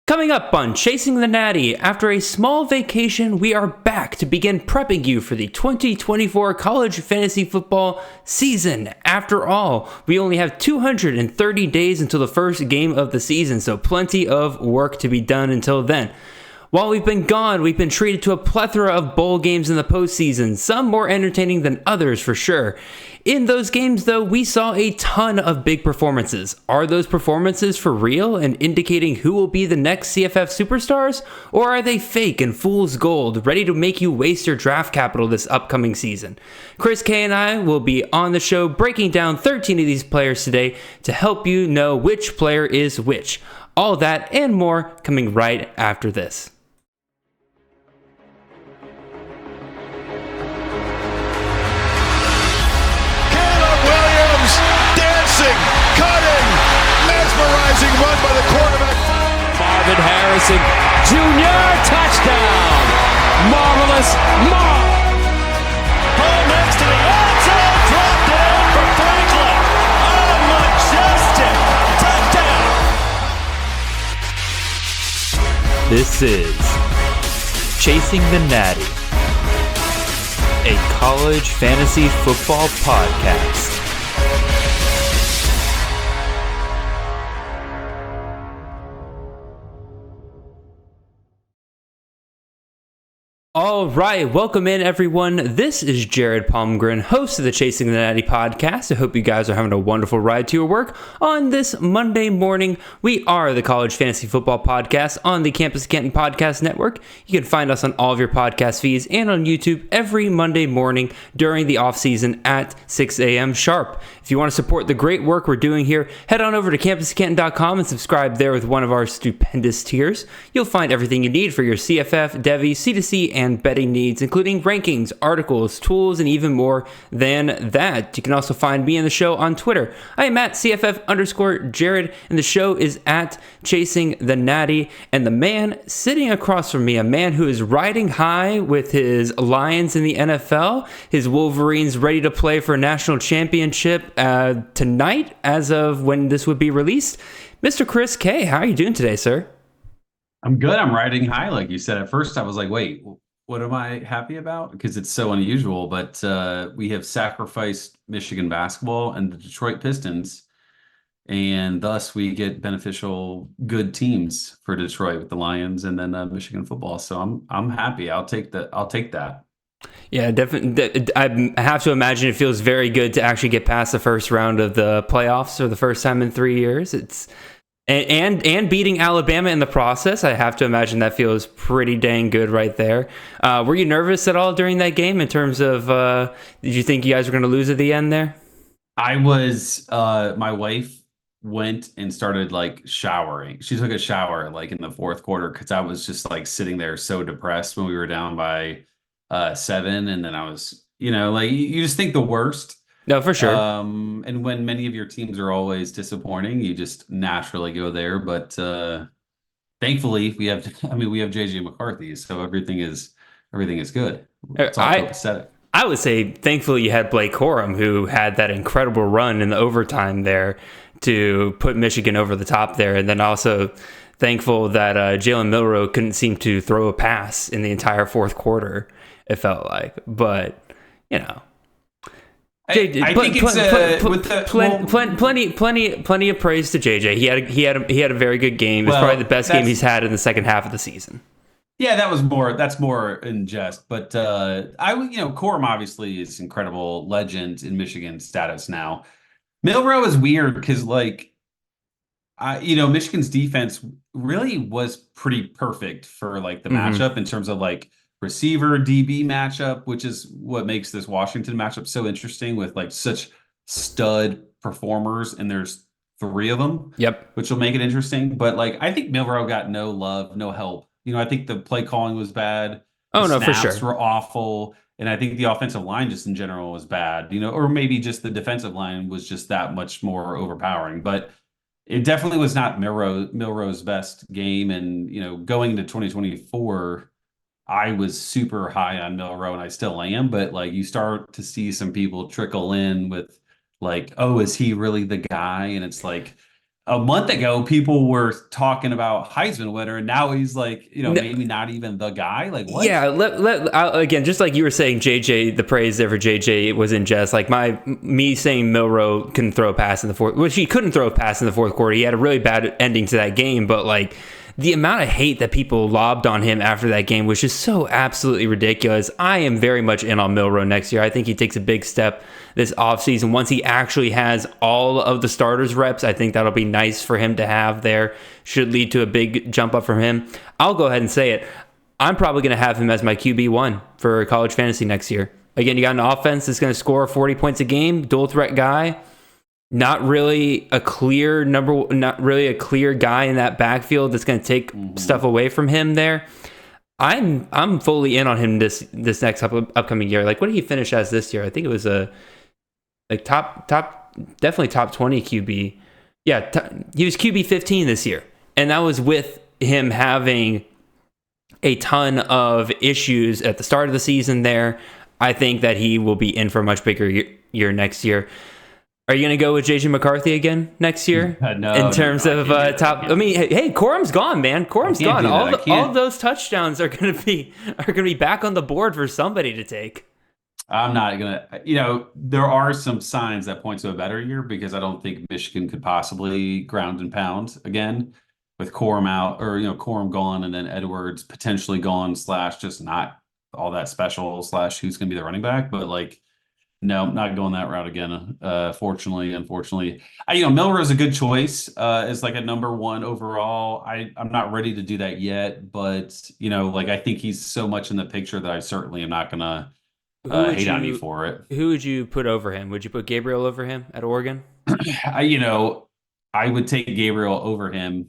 Coming up on Chasing the Natty, after a small vacation, we are back to begin prepping you for the 2024 college fantasy football season. After all, we only have 230 days until the first game of the season, so plenty of work to be done until then. While we've been gone, we've been treated to a plethora of bowl games in the postseason, some more entertaining than others for sure. In those games, though, we saw a ton of big performances. Are those performances for real and indicating who will be the next CFF superstars? Or are they fake and fool's gold, ready to make you waste your draft capital this upcoming season? Chris K and I will be on the show breaking down 13 of these players today to help you know which player is which. All that and more coming right after this. Cutting, mesmerizing run by the quarterback. Marvin Harrison Jr. touchdown. Marvelous. Ball next to the end zone, dropped down for Franklin. Oh, majestic touchdown. This is Chasing the Natty, a college fantasy football podcast. All right, welcome in everyone. This is Jared Palmgren, host of the Chasing the Natty podcast. I hope you guys are having a wonderful ride to your work on this Monday morning. We are the College Fantasy Football Podcast on the Campus Canton Podcast Network. You can find us on all of your podcast feeds and on YouTube every Monday morning during the off season at 6 a.m. sharp. If you want to support the great work we're doing here, head on over to campuscanton.com and subscribe there with one of our stupendous tiers. You'll find everything you need for your CFF, Devi, C2C, and betting needs, including rankings, articles, tools, and even more than that. You can also find me and the show on Twitter. I am at CFF_Jared, and the show is at Chasing the Natty. And the man sitting across from me, a man who is riding high with his Lions in the NFL, his Wolverines ready to play for a national championship tonight, as of when this would be released. Mr. Chris K, how are you doing today, sir? I'm good. I'm riding high, like you said. At first, I was like, wait, what am I happy about? Because it's so unusual, but we have sacrificed Michigan basketball and the Detroit Pistons, and thus we get beneficial good teams for Detroit with the Lions and then Michigan football. So I'm happy. I'll take that. Yeah, definitely. I have to imagine it feels very good to actually get past the first round of the playoffs for the first time in 3 years. It's and beating Alabama in the process. I have to imagine that feels pretty dang good right there. Were you nervous at all during that game in terms of did you think you guys were going to lose at the end there? I was. My wife went and started like showering. She took a shower like in the fourth quarter because I was just like sitting there so depressed when we were down by 7, and then I was, like you just think the worst. No, for sure. And when many of your teams are always disappointing, you just naturally go there. But thankfully, we have JJ McCarthy, so everything is good. It's all copacetic. I would say, thankfully, you had Blake Corum, who had that incredible run in the overtime there to put Michigan over the top there, and then also thankful that Jalen Milroe couldn't seem to throw a pass in the entire fourth quarter. It felt like, but I think plenty of praise to JJ. He had a very good game. It's probably the best game he's had in the second half of the season. Yeah, that's more in jest. But Corum obviously is incredible legend in Michigan status now. Milroe is weird because Michigan's defense really was pretty perfect for like the matchup in terms of like receiver DB matchup, which is what makes this Washington matchup so interesting with like such stud performers, and there's 3 of them. Yep. Which will make it interesting. But like I think Milroe got no love, no help. I think the play calling was bad. Oh, no, for sure. sure. Were awful. And I think the offensive line just in general was bad, or maybe just the defensive line was just that much more overpowering. But it definitely was not Milroe's best game. And, going into 2024, I was super high on Milroe, and I still am, but like you start to see some people trickle in with like, oh, is he really the guy? And it's like, a month ago, people were talking about Heisman winner, and now he's like, maybe not even the guy. Like, what? Yeah, again, just like you were saying, JJ, the praise there for JJ was in jest. Like me saying Milroe couldn't throw a pass in the fourth, which he couldn't throw a pass in the fourth quarter. He had a really bad ending to that game, but like the amount of hate that people lobbed on him after that game was just so absolutely ridiculous. I am very much in on Milroe next year. I think he takes a big step this offseason. Once he actually has all of the starters reps, I think that'll be nice for him to have there. Should lead to a big jump up from him. I'll go ahead and say it. I'm probably going to have him as my QB1 for college fantasy next year. Again, you got an offense that's going to score 40 points a game, dual threat guy. Not really a clear guy in that backfield that's going to take stuff away from him there. I'm fully in on him this next upcoming year. Like, what did he finish as this year? I think it was definitely top 20 QB. Yeah, he was QB 15 this year, and that was with him having a ton of issues at the start of the season there. I think that he will be in for a much bigger year next year. Are you going to go with JJ McCarthy again next year? No. In terms of top, I mean, hey, Corum's gone, man. Corum's gone. All those touchdowns are going to be back on the board for somebody to take. I'm not gonna. There are some signs that point to a better year because I don't think Michigan could possibly ground and pound again with Corum out, or Corum gone, and then Edwards potentially gone / just not all that special / who's going to be the running back. But like, no, I'm not going that route again. Unfortunately, Milroe is a good choice as like a number 1 overall. I'm not ready to do that yet, but like I think he's so much in the picture that I certainly am not gonna hate on you for it. Who would you put over him? Would you put Gabriel over him at Oregon? I would take Gabriel over him.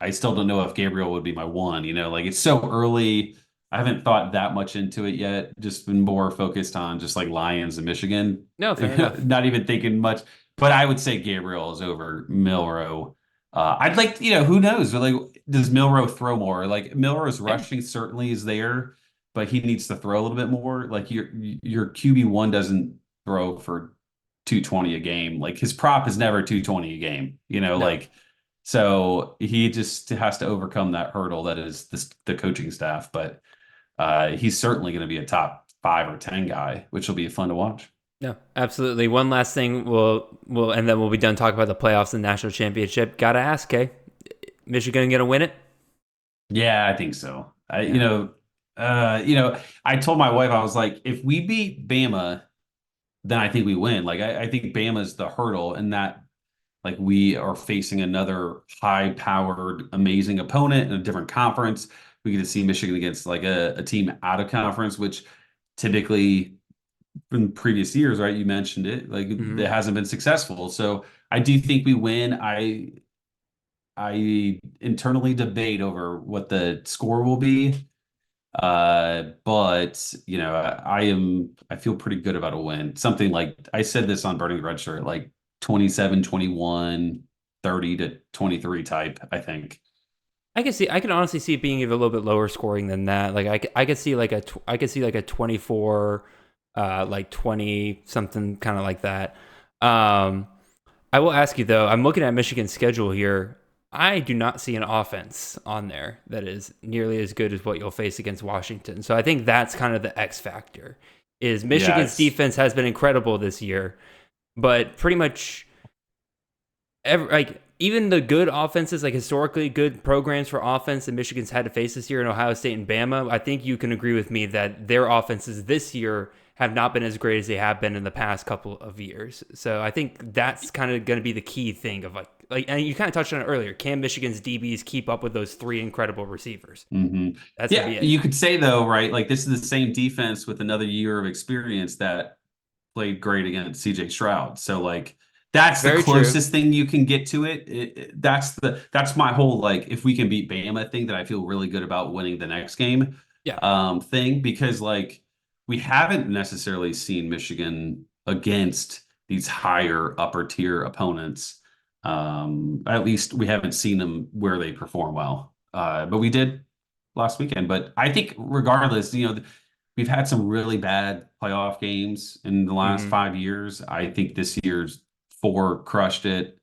I still don't know if Gabriel would be my 1. Like it's so early. I haven't thought that much into it yet. Just been more focused on just like Lions and Michigan. No, fair enough. Not even thinking much. But I would say Gabriel is over Milroe. I'd like, who knows? Like, does Milroe throw more? Like Milroe's rushing certainly is there, but he needs to throw a little bit more. Like your QB1 doesn't throw for 220 a game. Like his prop is never 220 a game. No. Like. So he just has to overcome that hurdle that is the coaching staff. But he's certainly going to be a top 5 or 10 guy, which will be fun to watch. No, absolutely. One last thing, and then we'll be done talking about the playoffs and national championship. Got to ask, Michigan going to win it? Yeah, I think so. I told my wife, I was like, if we beat Bama, then I think we win. Like I think Bama's the hurdle, and that. Like we are facing another high-powered, amazing opponent in a different conference. We get to see Michigan against like a team out of conference, which typically in previous years, right? You mentioned it, like it hasn't been successful. So I do think we win. I internally debate over what the score will be. But I feel pretty good about a win. Something like I said this on Burning the Red Shirt, like 27-21, 30-23 type, I think. I can honestly see it being even a little bit lower scoring than that. Like I could see like a 24, like 20 something kind of like that. I will ask you though, I'm looking at Michigan's schedule here. I do not see an offense on there that is nearly as good as what you'll face against Washington. So I think that's kind of the X factor. Is Michigan's defense has been incredible this year. But pretty much, even the good offenses, like historically good programs for offense that Michigan's had to face this year in Ohio State and Bama, I think you can agree with me that their offenses this year have not been as great as they have been in the past couple of years. So I think that's kind of going to be the key thing of and you kind of touched on it earlier. Can Michigan's DBs keep up with those 3 incredible receivers? Mm-hmm. You could say though, right? Like this is the same defense with another year of experience that played great against CJ Stroud. So like that's the closest thing you can get to it. That's my whole like if we can beat Bama thing that I feel really good about winning the next game thing, because like we haven't necessarily seen Michigan against these higher upper tier opponents. At least we haven't seen them where they perform well. But we did last weekend. But I think regardless, we've had some really bad playoff games in the last 5 years. I think this year's 4 crushed it.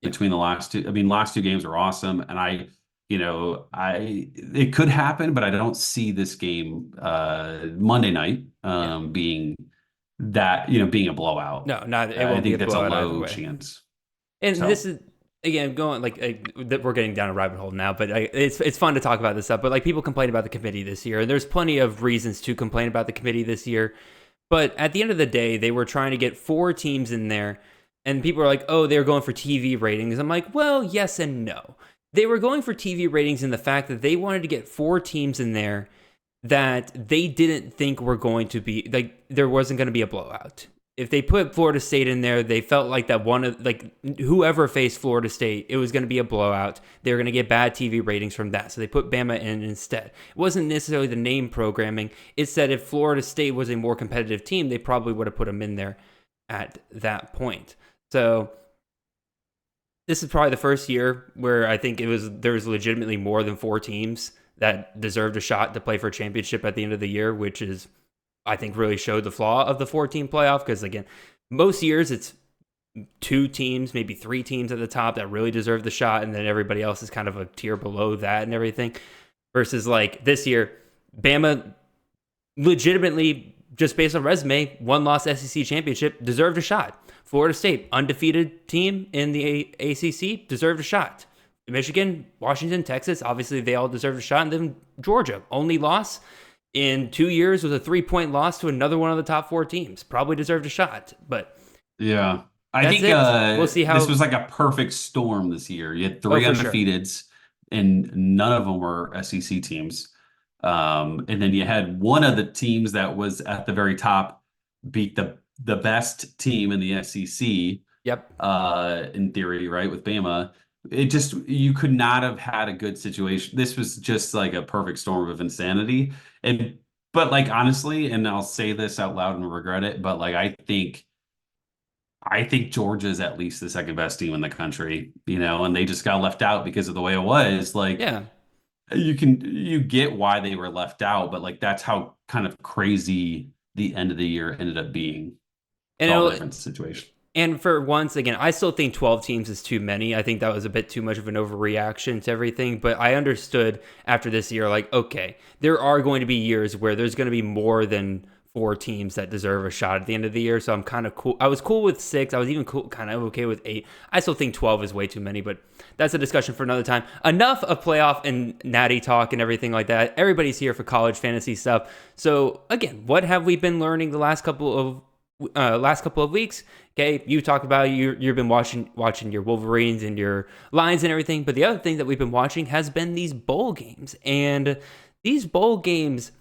between the last two. I mean, last two games were awesome, and it could happen, but I don't see this game Monday night being being a blowout. No, not it I won't be think a that's a blowout either low way. chance. And So. this is again going we're getting down a rabbit hole now, but it's fun to talk about this stuff. But like people complain about the committee this year, and there's plenty of reasons to complain about the committee this year. But at the end of the day, they were trying to get 4 teams in there, and people are like, "Oh, they're going for TV ratings." I'm like, "Well, yes and no." They were going for TV ratings in the fact that they wanted to get 4 teams in there that they didn't think were going to be there wasn't going to be a blowout. If they put Florida State in there, they felt like that whoever faced Florida State, it was going to be a blowout. They were going to get bad TV ratings from that. So they put Bama in instead. It wasn't necessarily the name programming. It's that if Florida State was a more competitive team, they probably would have put them in there at that point. So this is probably the first year where I think there was legitimately more than 4 teams that deserved a shot to play for a championship at the end of the year, which is, I think, really showed the flaw of the 4-team playoff. Because again, most years it's 2 teams, maybe 3 teams at the top that really deserve the shot, and then everybody else is kind of a tier below that and everything. Versus like this year, Bama legitimately, just based on resume, 1-loss SEC championship, deserved a shot. Florida State, undefeated team in the ACC, deserved a shot. Michigan, Washington, Texas, obviously they all deserved a shot. And then Georgia, only loss in 2 years was a 3-point loss to another one of the top 4 teams. Probably deserved a shot, but yeah, I think we'll see how this was like a perfect storm this year. You had 3 undefeateds, and none of them were SEC teams. And then you had one of the teams that was at the very top beat the best team in the SEC. Yep. In theory, right, with Bama. You could not have had a good situation. This was just like a perfect storm of insanity. But like, honestly, and I'll say this out loud and regret it, but like, I think Georgia is at least the second best team in the country, and they just got left out because of the way it was. Like, yeah, you get why they were left out, but like, that's how kind of crazy the end of the year ended up being. And all different situation. And for once, again, I still think 12 teams is too many. I think that was a bit too much of an overreaction to everything. But I understood after this year, like, okay, there are going to be years where there's going to be more than 4 teams that deserve a shot at the end of the year. So I'm kind of cool. I was cool with 6. I was even kind of okay with 8. I still think 12 is way too many, but that's a discussion for another time. Enough of playoff and natty talk and everything like that. Everybody's here for college fantasy stuff. So again, what have we been learning the last couple of weeks? Okay, you talked about you've been watching your Wolverines and your Lions and everything, but the other thing that we've been watching has been these bowl games, and these bowl games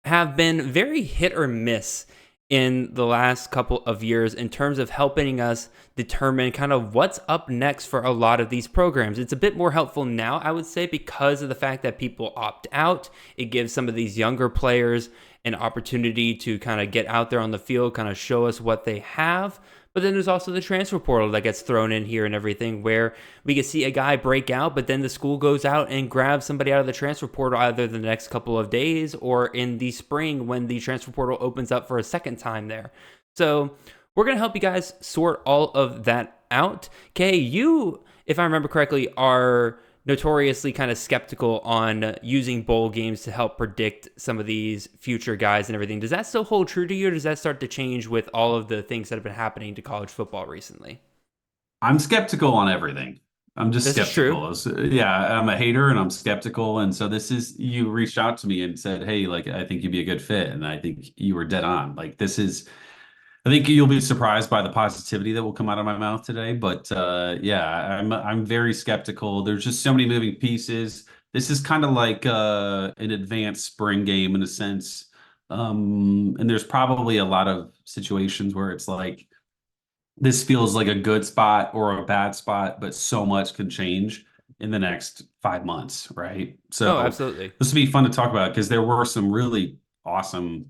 have been very hit or miss in the last couple of years in terms of helping us determine kind of what's up next for a lot of these programs. It's a bit more helpful now, I would say, because of the fact that people opt out. It gives some of these younger players an opportunity to kind of get out there on the field, kind of show us what they have. But then there's also the transfer portal that gets thrown in here and everything, where we can see a guy break out, but then the school goes out and grabs somebody out of the transfer portal either the next couple of days or in the spring when the transfer portal opens up for a second time there. So we're going to help you guys sort all of that out. Kay, you, if I remember correctly, are notoriously kind of skeptical on using bowl games to help predict some of these future guys and everything. Does that still hold true to you, or does that start to change with all of the things that have been happening to college football recently? I'm skeptical on everything. I'm just This skeptical. is true. Yeah, I'm a hater and I'm skeptical. And so you reached out to me and said, hey, like, I think you'd be a good fit. And I think you were dead on. Like, I think you'll be surprised by the positivity that will come out of my mouth today. But yeah, I'm very skeptical. There's just so many moving pieces. This is kind of like an advanced spring game in a sense. And there's probably a lot of situations where it's like, this feels like a good spot or a bad spot, but so much can change in the next 5 months, right? So Absolutely. This would be fun to talk about because there were some really awesome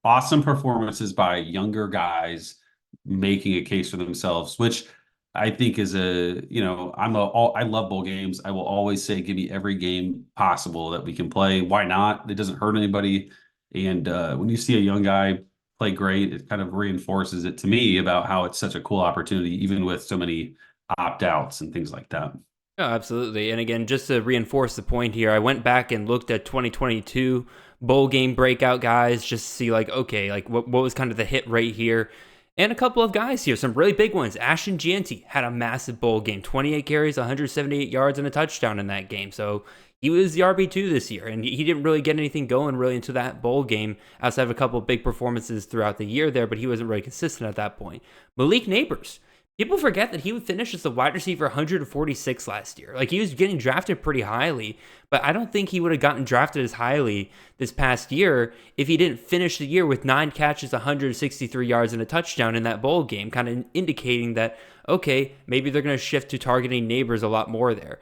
performances by younger guys making a case for themselves, which I think is I love bowl games. I will always say, give me every game possible that we can play. Why not? It doesn't hurt anybody. And when you see a young guy play great, it kind of reinforces it to me about how it's such a cool opportunity, even with so many opt-outs and things like that. Oh, absolutely. And again, just to reinforce the point here, I went back and looked at 2022 bowl game breakout guys just to see like, okay, like what was kind of the hit rate here. And a couple of guys here, some really big ones. Ashton Gianti had a massive bowl game, 28 carries, 178 yards, and a touchdown in that game. So he was the RB2 this year, and he didn't really get anything going really into that bowl game outside of a couple of big performances throughout the year there, but he wasn't really consistent at that point. Malik Neighbors. People forget that he would finish as the wide receiver 146 last year. Like, he was getting drafted pretty highly, but I don't think he would have gotten drafted as highly this past year if he didn't finish the year with 9 catches, 163 yards, and a touchdown in that bowl game, kind of indicating that, okay, maybe they're going to shift to targeting Neighbors a lot more there.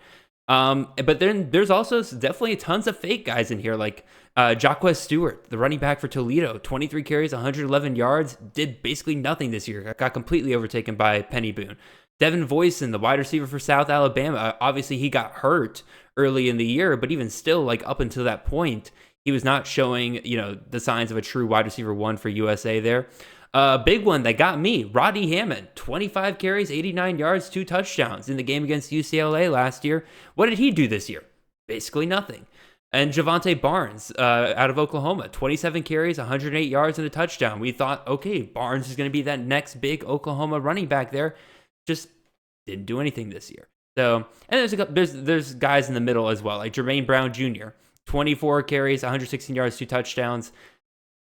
But then there's also definitely tons of fake guys in here, like Jacquez Stewart, the running back for Toledo, 23 carries, 111 yards, did basically nothing this year. Got completely overtaken by Penny Boone. Devin Voisin, the wide receiver for South Alabama, obviously he got hurt early in the year, but even still, like up until that point, he was not showing, the signs of a true wide receiver one for USA there. Big one that got me, Rodney Hammond, 25 carries, 89 yards, 2 touchdowns in the game against UCLA last year. What did he do this year? Basically nothing. And Javante Barnes out of Oklahoma, 27 carries, 108 yards, and a touchdown. We thought, okay, Barnes is going to be that next big Oklahoma running back there. Just didn't do anything this year. So, and there's guys in the middle as well, like Jermaine Brown Jr., 24 carries, 116 yards, 2 touchdowns.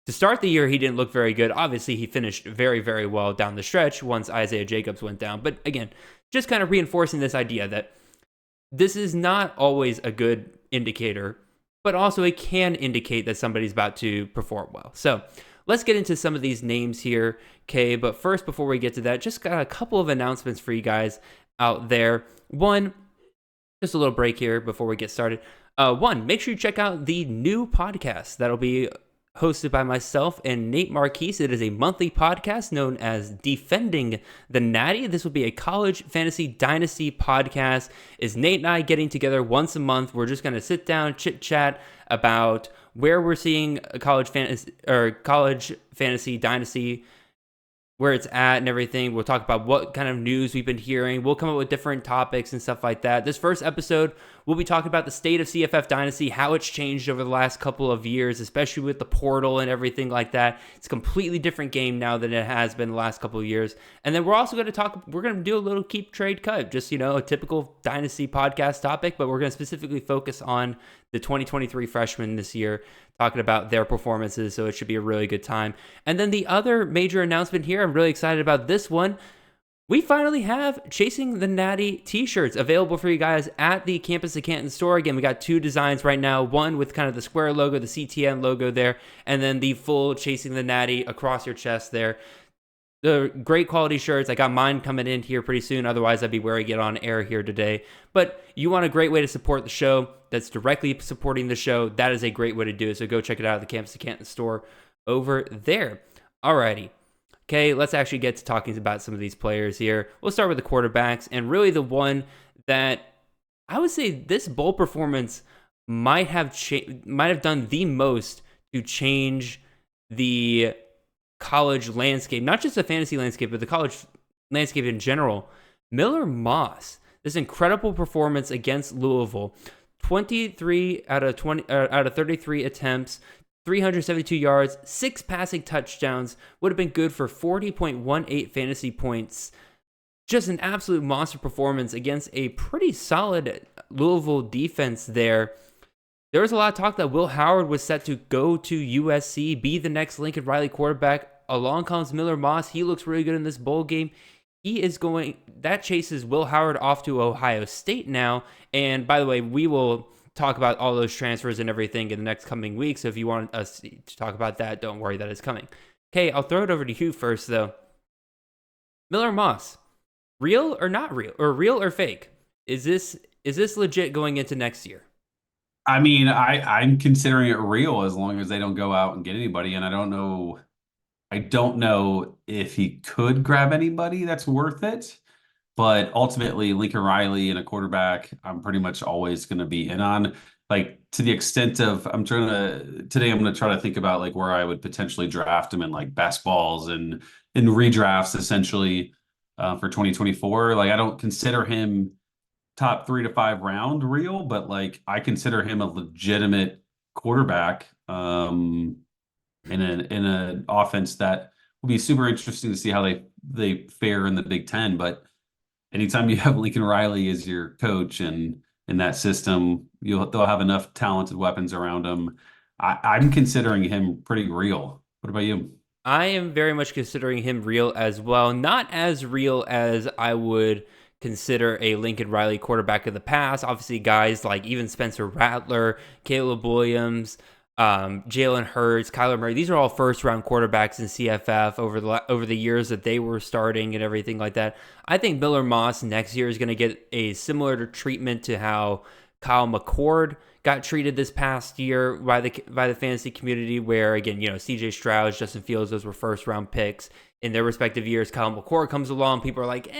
To start the year, he didn't look very good. Obviously, he finished very, very well down the stretch once Isaiah Jacobs went down. But again, just kind of reinforcing this idea that this is not always a good indicator, but also it can indicate that somebody's about to perform well. So let's get into some of these names here, okay? But first, before we get to that, just got a couple of announcements for you guys out there. One, just a little break here before we get started. One, make sure you check out the new podcast that'll be hosted by myself and Nate Marquise. It is a monthly podcast known as Defending the Natty. This will be a college fantasy dynasty podcast. Is Nate and I getting together once a month. We're just going to sit down, chit chat about where we're seeing a college fantasy dynasty, where it's at and everything. We'll talk about what kind of news we've been hearing. We'll come up with different topics and stuff like that. This first episode, we'll be talking about the state of CFF Dynasty, how it's changed over the last couple of years, especially with the portal and everything like that. It's a completely different game now than it has been the last couple of years. And then we're also going to we're going to do a little keep, trade, cut, just, a typical Dynasty podcast topic, but we're going to specifically focus on the 2023 freshmen this year, talking about their performances, so it should be a really good time. And then the other major announcement here, I'm really excited about this one. We finally have Chasing the Natty t-shirts available for you guys at the Campus of Canton store. Again, we got 2 designs right now, one with kind of the square logo, the CTN logo there, and then the full Chasing the Natty across your chest there. The great quality shirts. I got mine coming in here pretty soon. Otherwise, I'd be wearing it on air here today. But you want a great way to support the show that's directly supporting the show, that is a great way to do it. So go check it out at the Campus of Canton store over there. Alrighty. Okay, let's actually get to talking about some of these players here. We'll start with the quarterbacks, and really the one that I would say this bowl performance might have done the most to change the college landscape, not just the fantasy landscape, but the college landscape in general. Miller Moss, this incredible performance against Louisville, 23 out of 33 attempts, 372 yards, 6 passing touchdowns, would have been good for 40.18 fantasy points. Just an absolute monster performance against a pretty solid Louisville defense there. There was a lot of talk that Will Howard was set to go to USC, be the next Lincoln Riley quarterback. Along comes Miller Moss. He looks really good in this bowl game. That chases Will Howard off to Ohio State now. And by the way, we will talk about all those transfers and everything in the next coming weeks. So if you want us to talk about that, don't worry, that is coming. Okay, I'll throw it over to you first, though. Miller Moss, real or not real, or real or fake? Is this legit going into next year? I mean, I'm considering it real as long as they don't go out and get anybody. And I don't know if he could grab anybody that's worth it. But ultimately, Lincoln Riley and a quarterback, I'm pretty much always going to be in on. Like, to the extent of, I'm going to try to think about like where I would potentially draft him in like best balls and in redrafts, essentially. for 2024. Like, I don't consider him top 3 to 5 round real, but like I consider him a legitimate quarterback in an offense that will be super interesting to see how they fare in the Big Ten. But anytime you have Lincoln Riley as your coach and in that system, they'll have enough talented weapons around him. I'm considering him pretty real. What about you? I am very much considering him real as well. Not as real as I would consider a Lincoln Riley quarterback of the past. Obviously, guys like even Spencer Rattler, Caleb Williams, Jalen Hurts, Kyler Murray. These are all first-round quarterbacks in CFF over the years that they were starting and everything like that. I think Miller Moss next year is going to get a similar treatment to how Kyle McCord got treated this past year by the fantasy community, where again, CJ Stroud, Justin Fields, those were first round picks in their respective years. Kyle McCord comes along, people are like,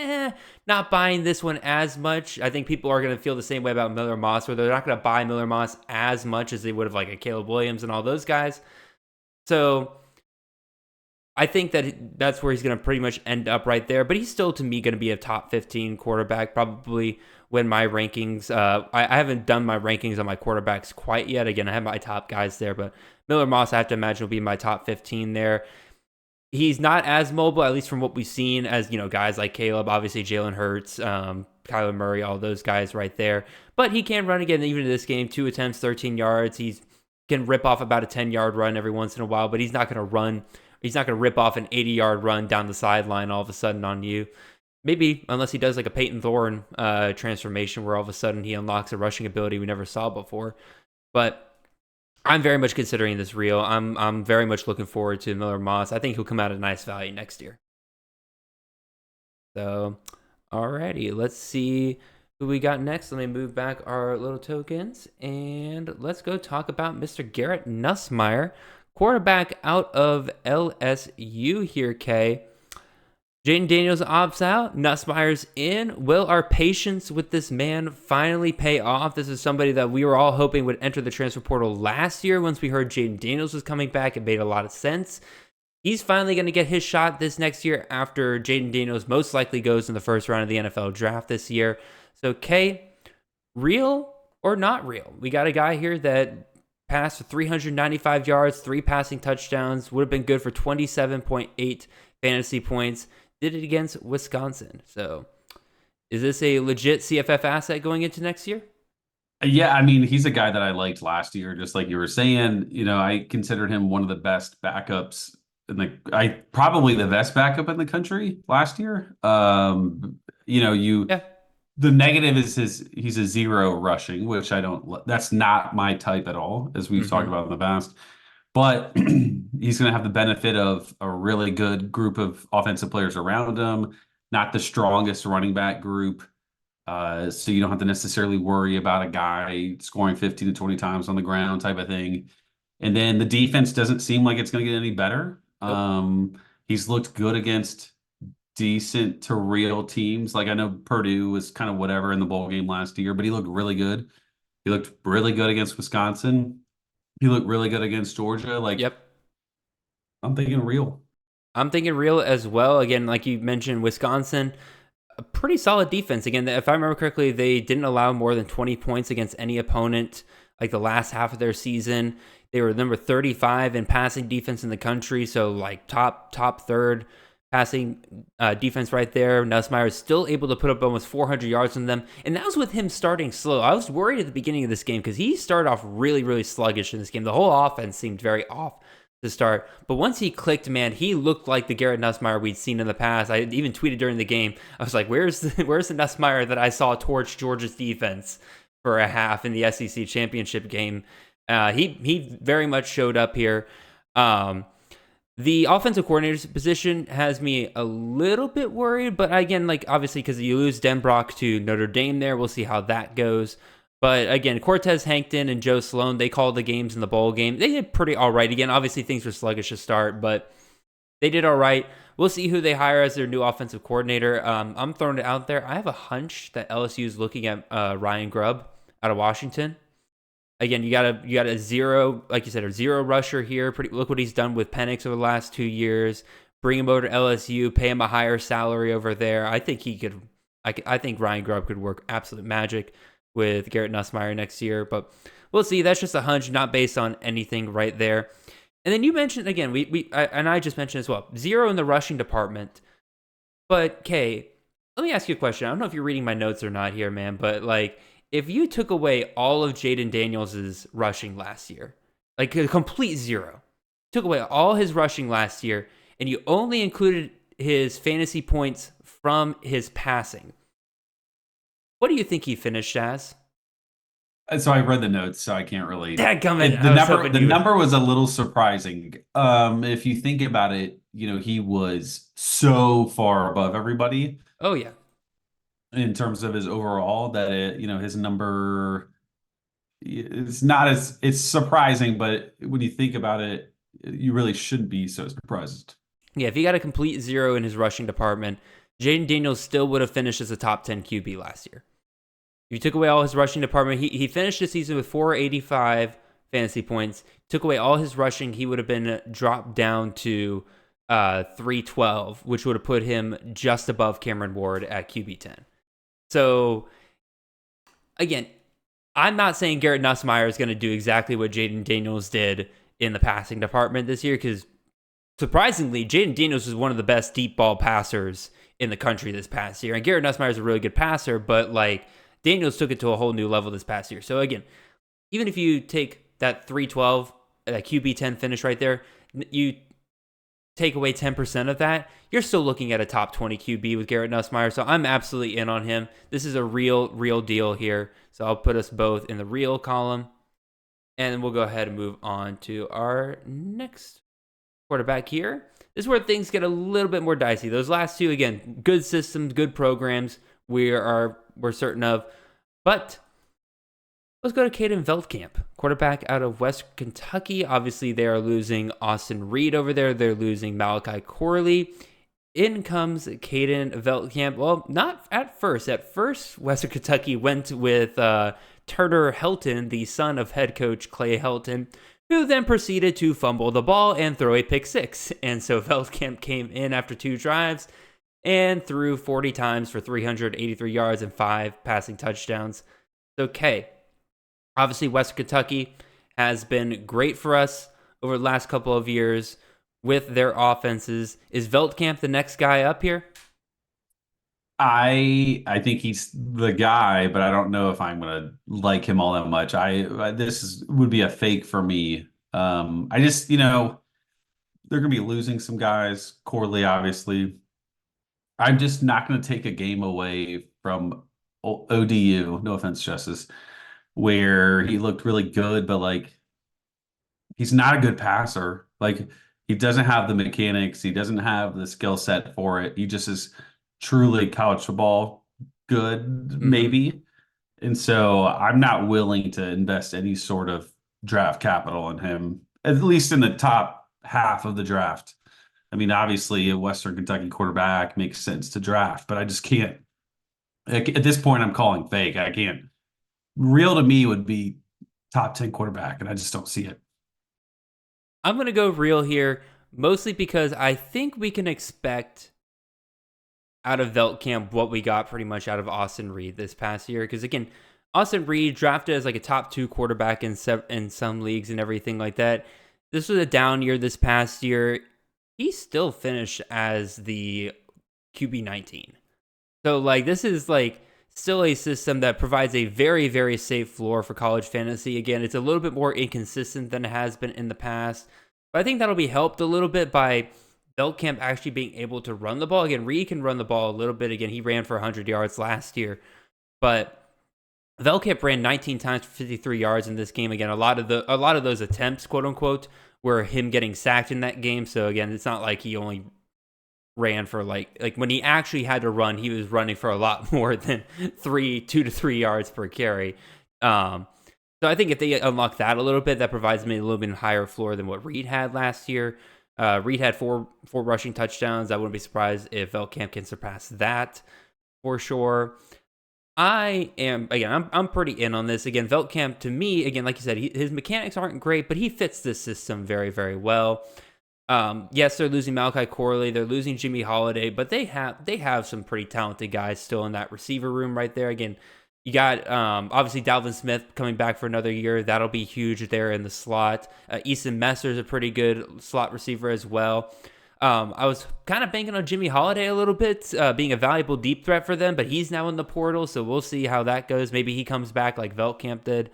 not buying this one as much. I think people are going to feel the same way about Miller Moss, where they're not going to buy Miller Moss as much as they would have like a Caleb Williams and all those guys. So I think that's where he's going to pretty much end up right there. But he's still, to me, going to be a top 15 quarterback, probably when my rankings, I haven't done my rankings on my quarterbacks quite yet. Again, I have my top guys there, but Miller Moss, I have to imagine, will be my top 15 there. He's not as mobile, at least from what we've seen, as, guys like Caleb, obviously Jalen Hurts, Kyler Murray, all those guys right there. But he can run again, even in this game, 2 attempts, 13 yards. He can rip off about a 10-yard run every once in a while, but he's not going to run. He's not going to rip off an 80-yard run down the sideline all of a sudden on you. Maybe, unless he does like a Peyton Thorne transformation where all of a sudden he unlocks a rushing ability we never saw before. But I'm very much considering this real. I'm very much looking forward to Miller Moss. I think he'll come out at a nice value next year. So, alrighty, let's see who we got next. Let me move back our little tokens, and let's go talk about Mr. Garrett Nussmeier, quarterback out of LSU here, Kay. Jaden Daniels opts out. Nussmeier's in. Will our patience with this man finally pay off? This is somebody that we were all hoping would enter the transfer portal last year. Once we heard Jaden Daniels was coming back, it made a lot of sense. He's finally going to get his shot this next year after Jaden Daniels most likely goes in the first round of the NFL draft this year. So, Kay, real or not real? We got a guy here that passed for 395 yards, 3 passing touchdowns, would have been good for 27.8 fantasy points. Did it against Wisconsin. So is this a legit CFF asset going into next year? Yeah, I mean, he's a guy that I liked last year, just like you were saying. I considered him one of the best backups probably the best backup in the country last year. The negative is he's a 0 rushing, which that's not my type at all, as we've talked about in the past. But he's going to have the benefit of a really good group of offensive players around him, not the strongest running back group. So you don't have to necessarily worry about a guy scoring 15 to 20 times on the ground type of thing. And then the defense doesn't seem like it's going to get any better. Nope. He's looked good against decent to real teams. Like, I know Purdue was kind of whatever in the bowl game last year, but he looked really good. He looked really good against Wisconsin. He looked really good against Georgia. Yep. I'm thinking real. I'm thinking real as well. Again, like you mentioned, Wisconsin, a pretty solid defense. Again, if I remember correctly, they didn't allow more than 20 points against any opponent like the last half of their season. They were number 35 in passing defense in the country, so like top third passing defense right there. Nussmeier is still able to put up almost 400 yards on them, and that was with him starting slow. I was worried at the beginning of this game because he started off really, really sluggish in this game. The whole offense seemed very off to start, but once he clicked, man, he looked like the Garrett Nussmeier we'd seen in the past. I even tweeted during the game, I was like, where's the Nussmeier that I saw torch Georgia's defense for a half in the SEC championship game? He very much showed up here. The offensive coordinator's position has me a little bit worried, but again, obviously because you lose Denbrock to Notre Dame there, we'll see how that goes. But again, Cortez Hankton and Joe Sloan, they called the games in the bowl game. They did pretty all right. Again, obviously things were sluggish to start, but they did all right. We'll see who they hire as their new offensive coordinator. I'm throwing it out there. I have a hunch that LSU is looking at Ryan Grubb out of Washington. Again, you got a 0, like you said, a 0 rusher here. Look what he's done with Penix over the last 2 years. bring him over to LSU, pay him a higher salary over there. I think he could. I think Ryan Grubb could work absolute magic with Garrett Nussmeier next year, but we'll see. That's just a hunch, not based on anything right there. And then you mentioned again, I just mentioned as well, 0 in the rushing department. But Kay, let me ask you a question. I don't know if you're reading my notes or not here, man, but like, if you took away all of Jaden Daniels' rushing last year, like a complete 0, took away all his rushing last year, and you only included his fantasy points from his passing, what do you think he finished as? So I read the notes, so I can't really. The number was a little surprising. If you think about it, he was so far above everybody. Oh yeah. In terms of his overall, that his number, it's surprising, but when you think about it, you really shouldn't be so surprised. Yeah, if he got a complete 0 in his rushing department, Jaden Daniels still would have finished as a top 10 QB last year. If you took away all his rushing department, he finished the season with 485 fantasy points. Took away all his rushing, he would have been dropped down to 312, which would have put him just above Cameron Ward at QB 10. So, again, I'm not saying Garrett Nussmeier is going to do exactly what Jaden Daniels did in the passing department this year, because surprisingly, Jaden Daniels is one of the best deep ball passers in the country this past year. And Garrett Nussmeier is a really good passer, but like Daniels took it to a whole new level this past year. So again, even if you take that 312, that QB 10 finish right there, you take away 10% of that, you're still looking at a top 20 QB with Garrett Nussmeier. So I'm absolutely in on him. This is a real deal here. So I'll put us both in the real column. And we'll go ahead and move on to our next quarterback here. This is where things get a little bit more dicey. Those last two, again, good systems, good programs we're certain of. But let's go to Caden Veldkamp, quarterback out of West Kentucky. Obviously, they are losing Austin Reed over there. They're losing Malachi Corley. In comes Caden Veldkamp. Well, not at first. At first, Western Kentucky went with Turner Helton, the son of head coach Clay Helton, who then proceeded to fumble the ball and throw a pick six. And so Veldkamp came in after 2 drives and threw 40 times for 383 yards and 5 passing touchdowns. Okay, obviously Western Kentucky has been great for us over the last couple of years with their offenses. Is Veldkamp the next guy up here? I think he's the guy, but I don't know if I'm gonna like him all that much. Would be a fake for me. I just they're gonna be losing some guys. Corley, obviously. I'm just not gonna take a game away from ODU. No offense, Justice, where he looked really good, but like he's not a good passer. Like he doesn't have the mechanics. He doesn't have the skill set for it. He just is truly college football good, maybe. And so I'm not willing to invest any sort of draft capital in him, at least in the top half of the draft. I mean, obviously a Western Kentucky quarterback makes sense to draft, but I just can't. At this point, I'm calling fake. I can't. Real to me would be top 10 quarterback, and I just don't see it. I'm going to go real here, mostly because I think we can expect out of Veldkamp what we got pretty much out of Austin Reed this past year. Because again, Austin Reed drafted as like a top 2 quarterback in some leagues and everything like that. This was a down year this past year. He still finished as the QB 19. So like this is like still a system that provides a very, very safe floor for college fantasy. Again, it's a little bit more inconsistent than it has been in the past. But I think that'll be helped a little bit by Veldkamp actually being able to run the ball. Again, Reed can run the ball a little bit. Again, he ran for 100 yards last year. But Veldkamp ran 19 times for 53 yards in this game. Again, a lot of those attempts, quote unquote, were him getting sacked in that game. So again, it's not like he only ran for like when he actually had to run, he was running for a lot more than 2 to 3 yards per carry. So I think if they unlock that a little bit, that provides me a little bit higher floor than what Reed had last year. Reed had four rushing touchdowns. I wouldn't be surprised if Veldkamp can surpass that for sure. I'm pretty in on this. Again, Veldkamp, to me, again, like you said, his mechanics aren't great, but he fits this system very, very well. Yes, they're losing Malachi Corley, they're losing Jimmy Holiday, but they have some pretty talented guys still in that receiver room right there. Again, you got obviously Dalvin Smith coming back for another year. That'll be huge there in the slot. Easton Messer's a pretty good slot receiver as well. I was kind of banking on Jimmy Holiday a little bit, being a valuable deep threat for them, but he's now in the portal, so we'll see how that goes. Maybe he comes back like Veltkamp did.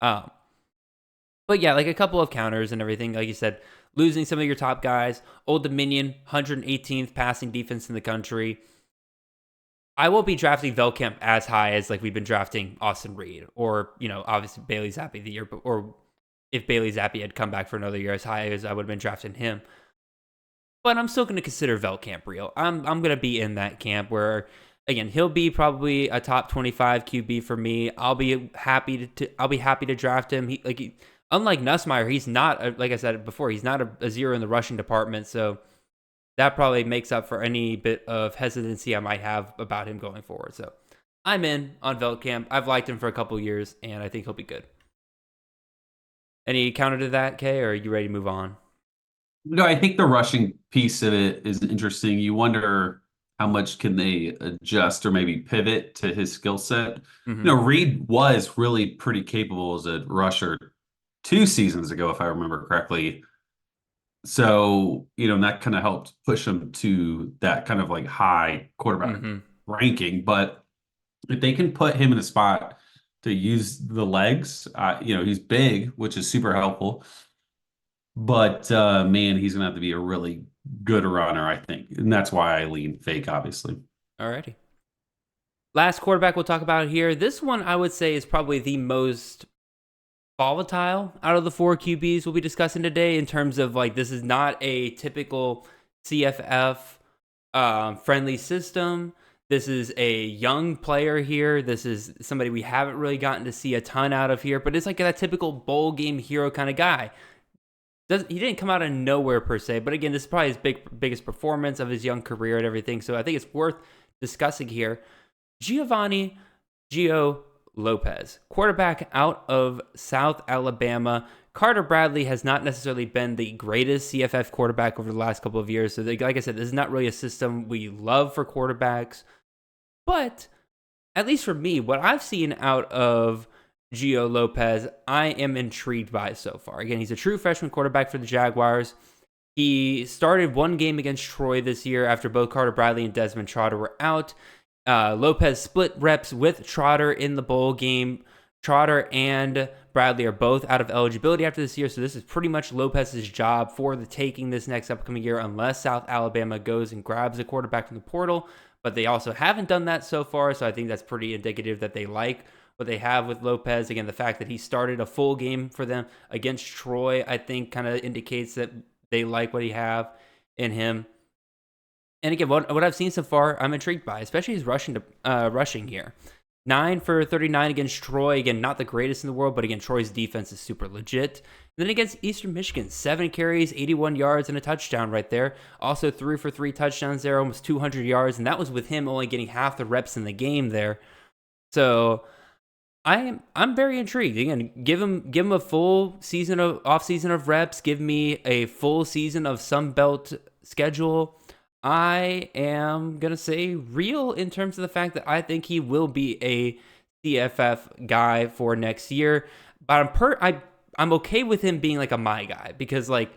But yeah, like a couple of counters and everything. Like you said, losing some of your top guys. Old Dominion, 118th passing defense in the country. I won't be drafting Veltkamp as high as like we've been drafting Austin Reed or, obviously Bailey Zappi the year, or if Bailey Zappi had come back for another year as high as I would have been drafting him. But I'm still going to consider Veltkamp real. I'm going to be in that camp where, again, he'll be probably a top 25 QB for me. I'll be happy to draft him. Unlike Nussmeier, he's not, like I said before, he's not a zero in the rushing department. So that probably makes up for any bit of hesitancy I might have about him going forward. So I'm in on Veltkamp. I've liked him for a couple years, and I think he'll be good. Any counter to that, Kay, or are you ready to move on? No, I think the rushing piece of it is interesting. You wonder how much can they adjust or maybe pivot to his skill set. Reed was really pretty capable as a rusher 2 seasons ago, if I remember correctly. So, that kind of helped push him to that kind of like high quarterback ranking. But if they can put him in a spot to use the legs, he's big, which is super helpful. But man, he's going to have to be a really good runner, I think. And that's why I lean fake, obviously. Alrighty. Last quarterback we'll talk about here. This one I would say is probably the most volatile out of the 4 QBs we'll be discussing today, in terms of like, this is not a typical CFF friendly system. This is a young player here. This is somebody we haven't really gotten to see a ton out of here, but it's like that typical bowl game hero kind of guy. He didn't come out of nowhere per se, but again, this is probably his biggest performance of his young career and everything, so I think it's worth discussing here. Giovanni Gio Lopez, quarterback out of South Alabama. Carter Bradley has not necessarily been the greatest CFF quarterback over the last couple of years, so like I said, this is not really a system we love for quarterbacks, but at least for me, what I've seen out of Gio Lopez, I am intrigued by so far. Again, he's a true freshman quarterback for the Jaguars. He started 1 game against Troy this year after both Carter Bradley and Desmond Trotter were out. Lopez split reps with Trotter in the bowl game. Trotter and Bradley are both out of eligibility after this year, so this is pretty much Lopez's job for the taking this next upcoming year, unless South Alabama goes and grabs a quarterback from the portal. But they also haven't done that so far, so I think that's pretty indicative that they like what they have with Lopez. Again, the fact that he started a full game for them against Troy, I think kind of indicates that they like what he have in him. And again, what I've seen so far, I'm intrigued by, especially his rushing here. 9 for 39 against Troy. Again, not the greatest in the world, but again, Troy's defense is super legit. And then against Eastern Michigan, 7 carries, 81 yards, and a touchdown right there. Also 3 for 3 touchdowns there, almost 200 yards, and that was with him only getting half the reps in the game there. So I'm very intrigued. Again, give him a full season of off season of reps. Give me a full season of Sun Belt schedule. I am gonna say real in terms of the fact that I think he will be a CFF guy for next year. But I'm okay with him being like a my guy, because like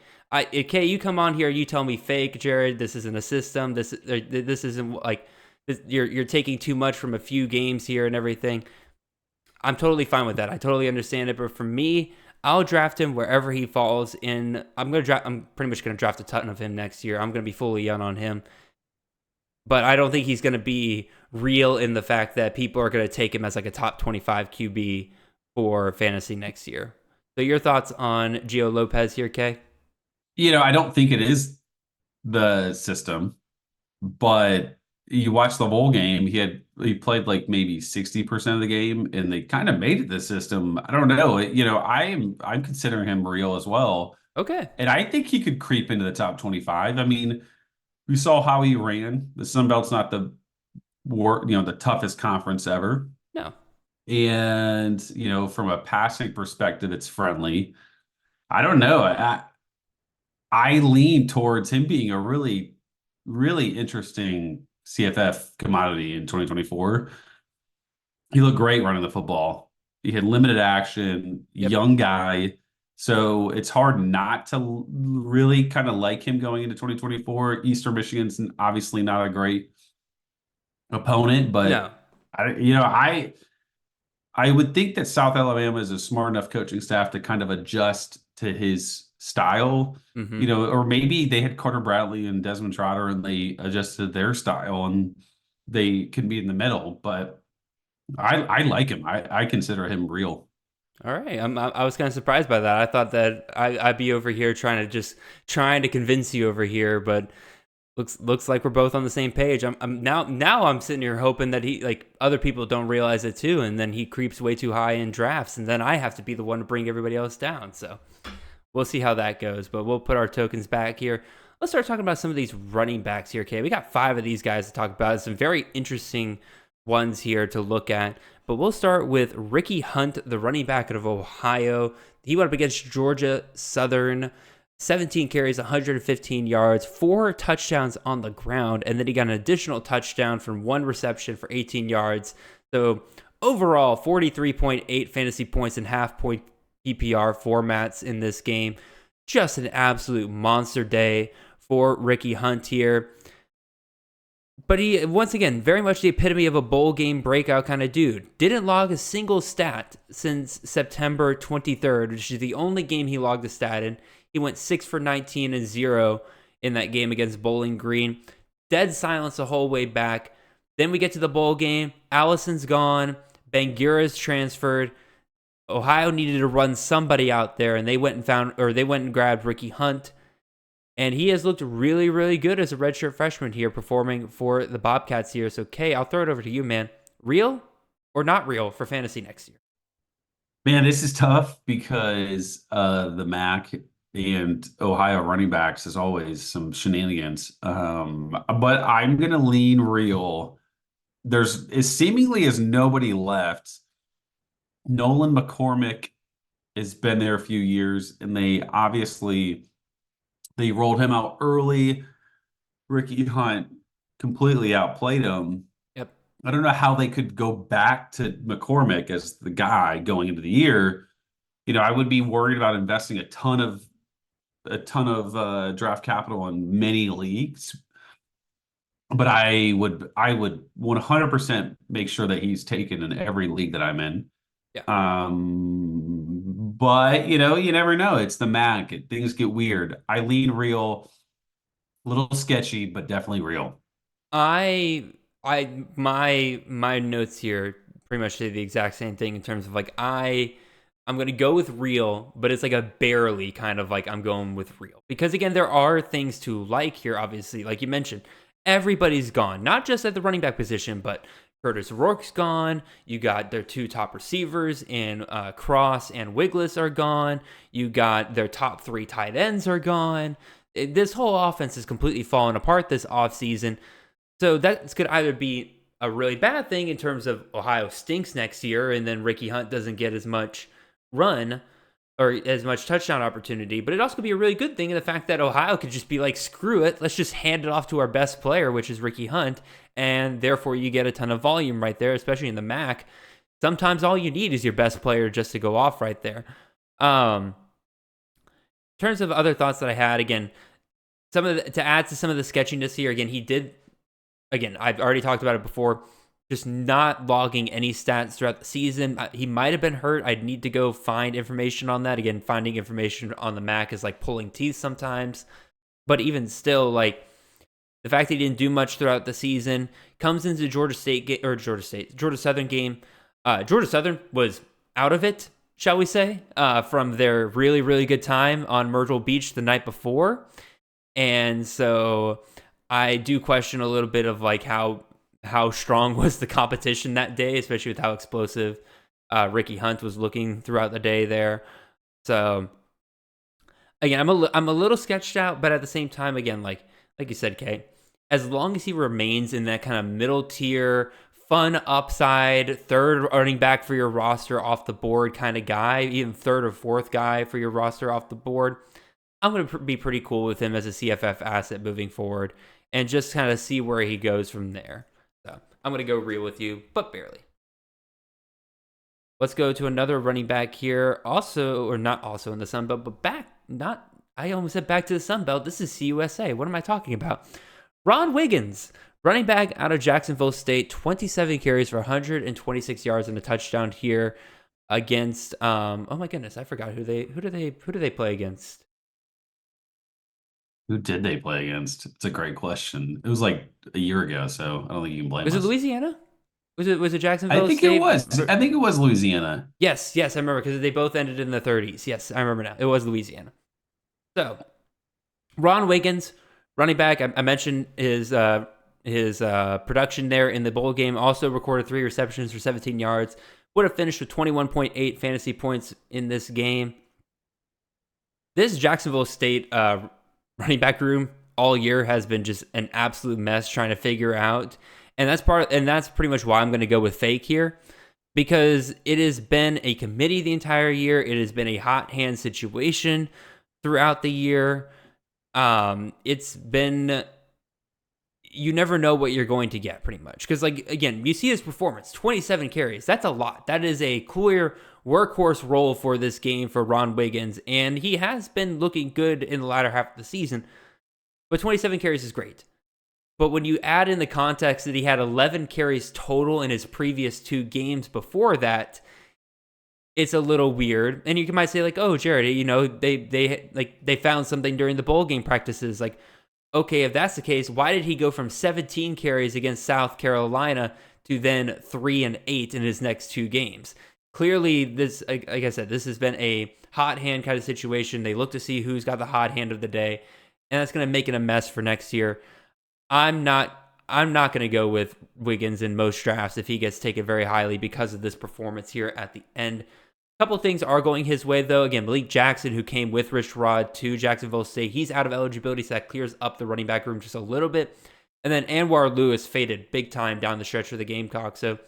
you come on here, you tell me fake, Jared. This isn't a system. This isn't like this, you're taking too much from a few games here and everything. I'm totally fine with that. I totally understand it. But for me, I'll draft him wherever he falls in. I'm pretty much gonna draft a ton of him next year. I'm gonna be fully in on him. But I don't think he's gonna be real in the fact that people are gonna take him as like a top 25 QB for fantasy next year. So your thoughts on Gio Lopez here, Kay? I don't think it is the system, but you watch the bowl game, he played like maybe 60% of the game, and they kind of made it the system. I don't know. I'm considering him real as well. Okay. And I think he could creep into the top 25. I mean, we saw how he ran. The Sun Belt's not the toughest conference ever. No. And, from a passing perspective, it's friendly. I don't know. I lean towards him being a really, really interesting CFF commodity in 2024. He looked great running the football. He had limited action, Yep. young guy. So it's hard not to really kind of like him going into 2024. Eastern Michigan's obviously not a great opponent, No. but I would think that South Alabama is a smart enough coaching staff to kind of adjust to his style, Hmm. or maybe they had Carter Bradley and Desmond Trotter and they adjusted their style and they can be in the middle. But I like him. I consider him real. All right. I was kind of surprised by that. I thought that I'd be over here trying to convince you over here, but looks like we're both on the same page. I'm sitting here hoping that he, like, other people don't realize it too, and then he creeps way too high in drafts, and then I have to be the one to bring everybody else down. So we'll see how that goes, but we'll put our tokens back here. Let's start talking about some of these running backs here, okay? We got 5 of these guys to talk about. Some very interesting ones here to look at, but we'll start with Ricky Hunt, the running back out of Ohio. He went up against Georgia Southern. 17 carries, 115 yards, 4 touchdowns on the ground, and then he got an additional touchdown from 1 reception for 18 yards. So overall, 43.8 fantasy points and half-point PPR formats in this game. Just an absolute monster day for Ricky Hunt here. But he, once again, very much the epitome of a bowl game breakout kind of dude. Didn't log a single stat since September 23rd, which is the only game he logged a stat in. He went 6 for 19 and 0 in that game against Bowling Green. Dead silence the whole way back. Then we get to the bowl game. Allison's gone. Bangura's transferred. Ohio needed to run somebody out there, and they went and grabbed Ricky Hunt. And he has looked really, really good as a redshirt freshman here, performing for the Bobcats here. So, Kay, I'll throw it over to you, man. Real or not real for fantasy next year? Man, this is tough because the MAC and Ohio running backs is always some shenanigans. But I'm gonna lean real. There's as seemingly as nobody left. Nolan McCormick has been there a few years, and they rolled him out early. Ricky Hunt completely outplayed him. Yep. I don't know how they could go back to McCormick as the guy going into the year. I would be worried about investing a ton of draft capital in many leagues, but I would 100% make sure that he's taken in every league that I'm in. Yeah. But you never know. It's the MAC. Things get weird. I lean real, a little sketchy, but definitely real. My notes here pretty much say the exact same thing in terms of like I'm going to go with real, but it's like a barely kind of like I'm going with real. Because again, there are things to like here, obviously. Like you mentioned, everybody's gone. Not just at the running back position, but Curtis Rourke's gone. You got their 2 top receivers in Cross and Wiggless are gone. You got their top 3 tight ends are gone. This whole offense is completely falling apart this offseason. So that's going to either be a really bad thing in terms of Ohio stinks next year, and then Ricky Hunt doesn't get as much run or as much touchdown opportunity, but it also could be a really good thing in the fact that Ohio could just be like, screw it, let's just hand it off to our best player, which is Ricky Hunt, and therefore you get a ton of volume right there, especially in the MAC. Sometimes all you need is your best player just to go off right there. In terms of other thoughts that I had, again, to add to some of the sketchiness here, again, I've already talked about it before, just not logging any stats throughout the season. He might have been hurt. I'd need to go find information on that. Again, finding information on the MAC is like pulling teeth sometimes. But even still, like, the fact that he didn't do much throughout the season comes into Georgia Southern game. Georgia Southern was out of it, shall we say, from their really, really good time on Myrtle Beach the night before. And so I do question a little bit of like how strong was the competition that day, especially with how explosive Ricky Hunt was looking throughout the day there. So again, I'm a little sketched out, but at the same time, again, like you said, Kay, as long as he remains in that kind of middle tier, fun upside, third running back for your roster off the board kind of guy, even third or fourth guy for your roster off the board, I'm going to be pretty cool with him as a CFF asset moving forward and just kind of see where he goes from there. So I'm going to go real with you, but barely. Let's go to another running back here. Also, or not also in the Sun Belt, but I almost said back to the Sun Belt. This is CUSA. What am I talking about? Ron Wiggins, running back out of Jacksonville State, 27 carries for 126 yards and a touchdown here against, oh my goodness, I forgot who do they play against? Who did they play against? It's a great question. It was like a year ago, so I don't think you can blame us. Was it Louisiana? Was it Jacksonville? I think State? it was. I think it was Louisiana. Yes, I remember because they both ended in the 30s. Yes, I remember now. It was Louisiana. So, Ron Wiggins, running back. I mentioned his production there in the bowl game. Also recorded 3 receptions for 17 yards. Would have finished with 21.8 fantasy points in this game. This Jacksonville State running back room all year has been just an absolute mess trying to figure out. And that's pretty much why I'm going to go with fake here, because it has been a committee the entire year. It has been a hot hand situation throughout the year. It's been, you never know what you're going to get pretty much. Because like, again, you see his performance, 27 carries. That's a lot. That is a clear workhorse role for this game for Ron Wiggins. And he has been looking good in the latter half of the season. But 27 carries is great. But when you add in the context that he had 11 carries total in his previous 2 games before that, it's a little weird. And you might say like, "Oh, Jared, they found something during the bowl game practices." Like, okay, if that's the case, why did he go from 17 carries against South Carolina to then 3 and 8 in his next 2 games? Clearly, this, like I said, this has been a hot hand kind of situation. They look to see who's got the hot hand of the day, and that's going to make it a mess for next year. I'm not going to go with Wiggins in most drafts if he gets taken very highly because of this performance here at the end. A couple of things are going his way, though. Again, Malik Jackson, who came with Rich Rod to Jacksonville State, he's out of eligibility, so that clears up the running back room just a little bit. And then Anwar Lewis faded big time down the stretch for the Gamecocks. So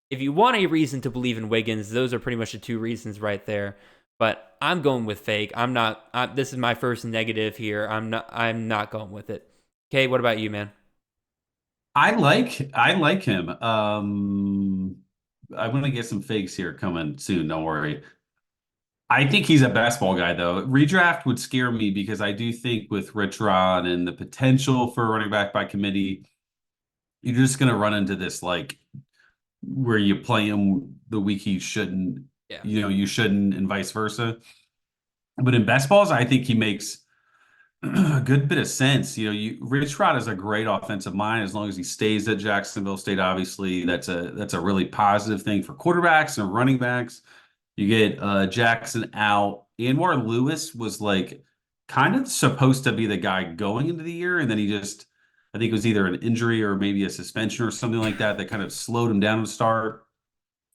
if you want a reason to believe in Wiggins, those are pretty much the 2 reasons right there. But I'm going with fake. This is my first negative here. I'm not going with it. Okay, what about you, man? I like him. I'm gonna get some fakes here coming soon. Don't worry. I think he's a best ball guy, though. Redraft would scare me because I do think with Rich Rod and the potential for running back by committee, you're just gonna run into this like where you play him the week he shouldn't. Yeah. You shouldn't, and vice versa. But in best balls, I think he makes a good bit of sense. Rich Rod is a great offensive mind as long as he stays at Jacksonville State. Obviously, that's a really positive thing for quarterbacks and running backs. You get Jackson out. Anwar Lewis was like kind of supposed to be the guy going into the year, and then I think it was either an injury or maybe a suspension or something like that kind of slowed him down to start.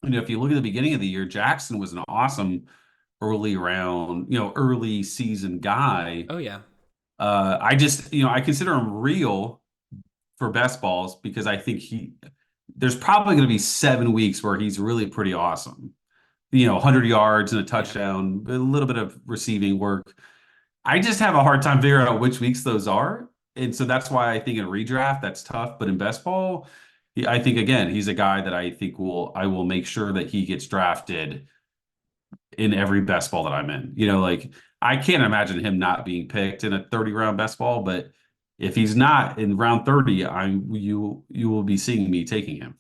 If you look at the beginning of the year, Jackson was an awesome early season guy. Oh yeah. I consider him real for best balls because I think there's probably going to be 7 weeks where he's really pretty awesome. 100 yards and a touchdown, a little bit of receiving work. I just have a hard time figuring out which weeks those are. And so that's why I think in redraft, that's tough. But in best ball, I think, again, he's a guy that I think I will make sure that he gets drafted in every best ball that I'm in. I can't imagine him not being picked in a 30-round best ball, but if he's not in round 30, you will be seeing me taking him.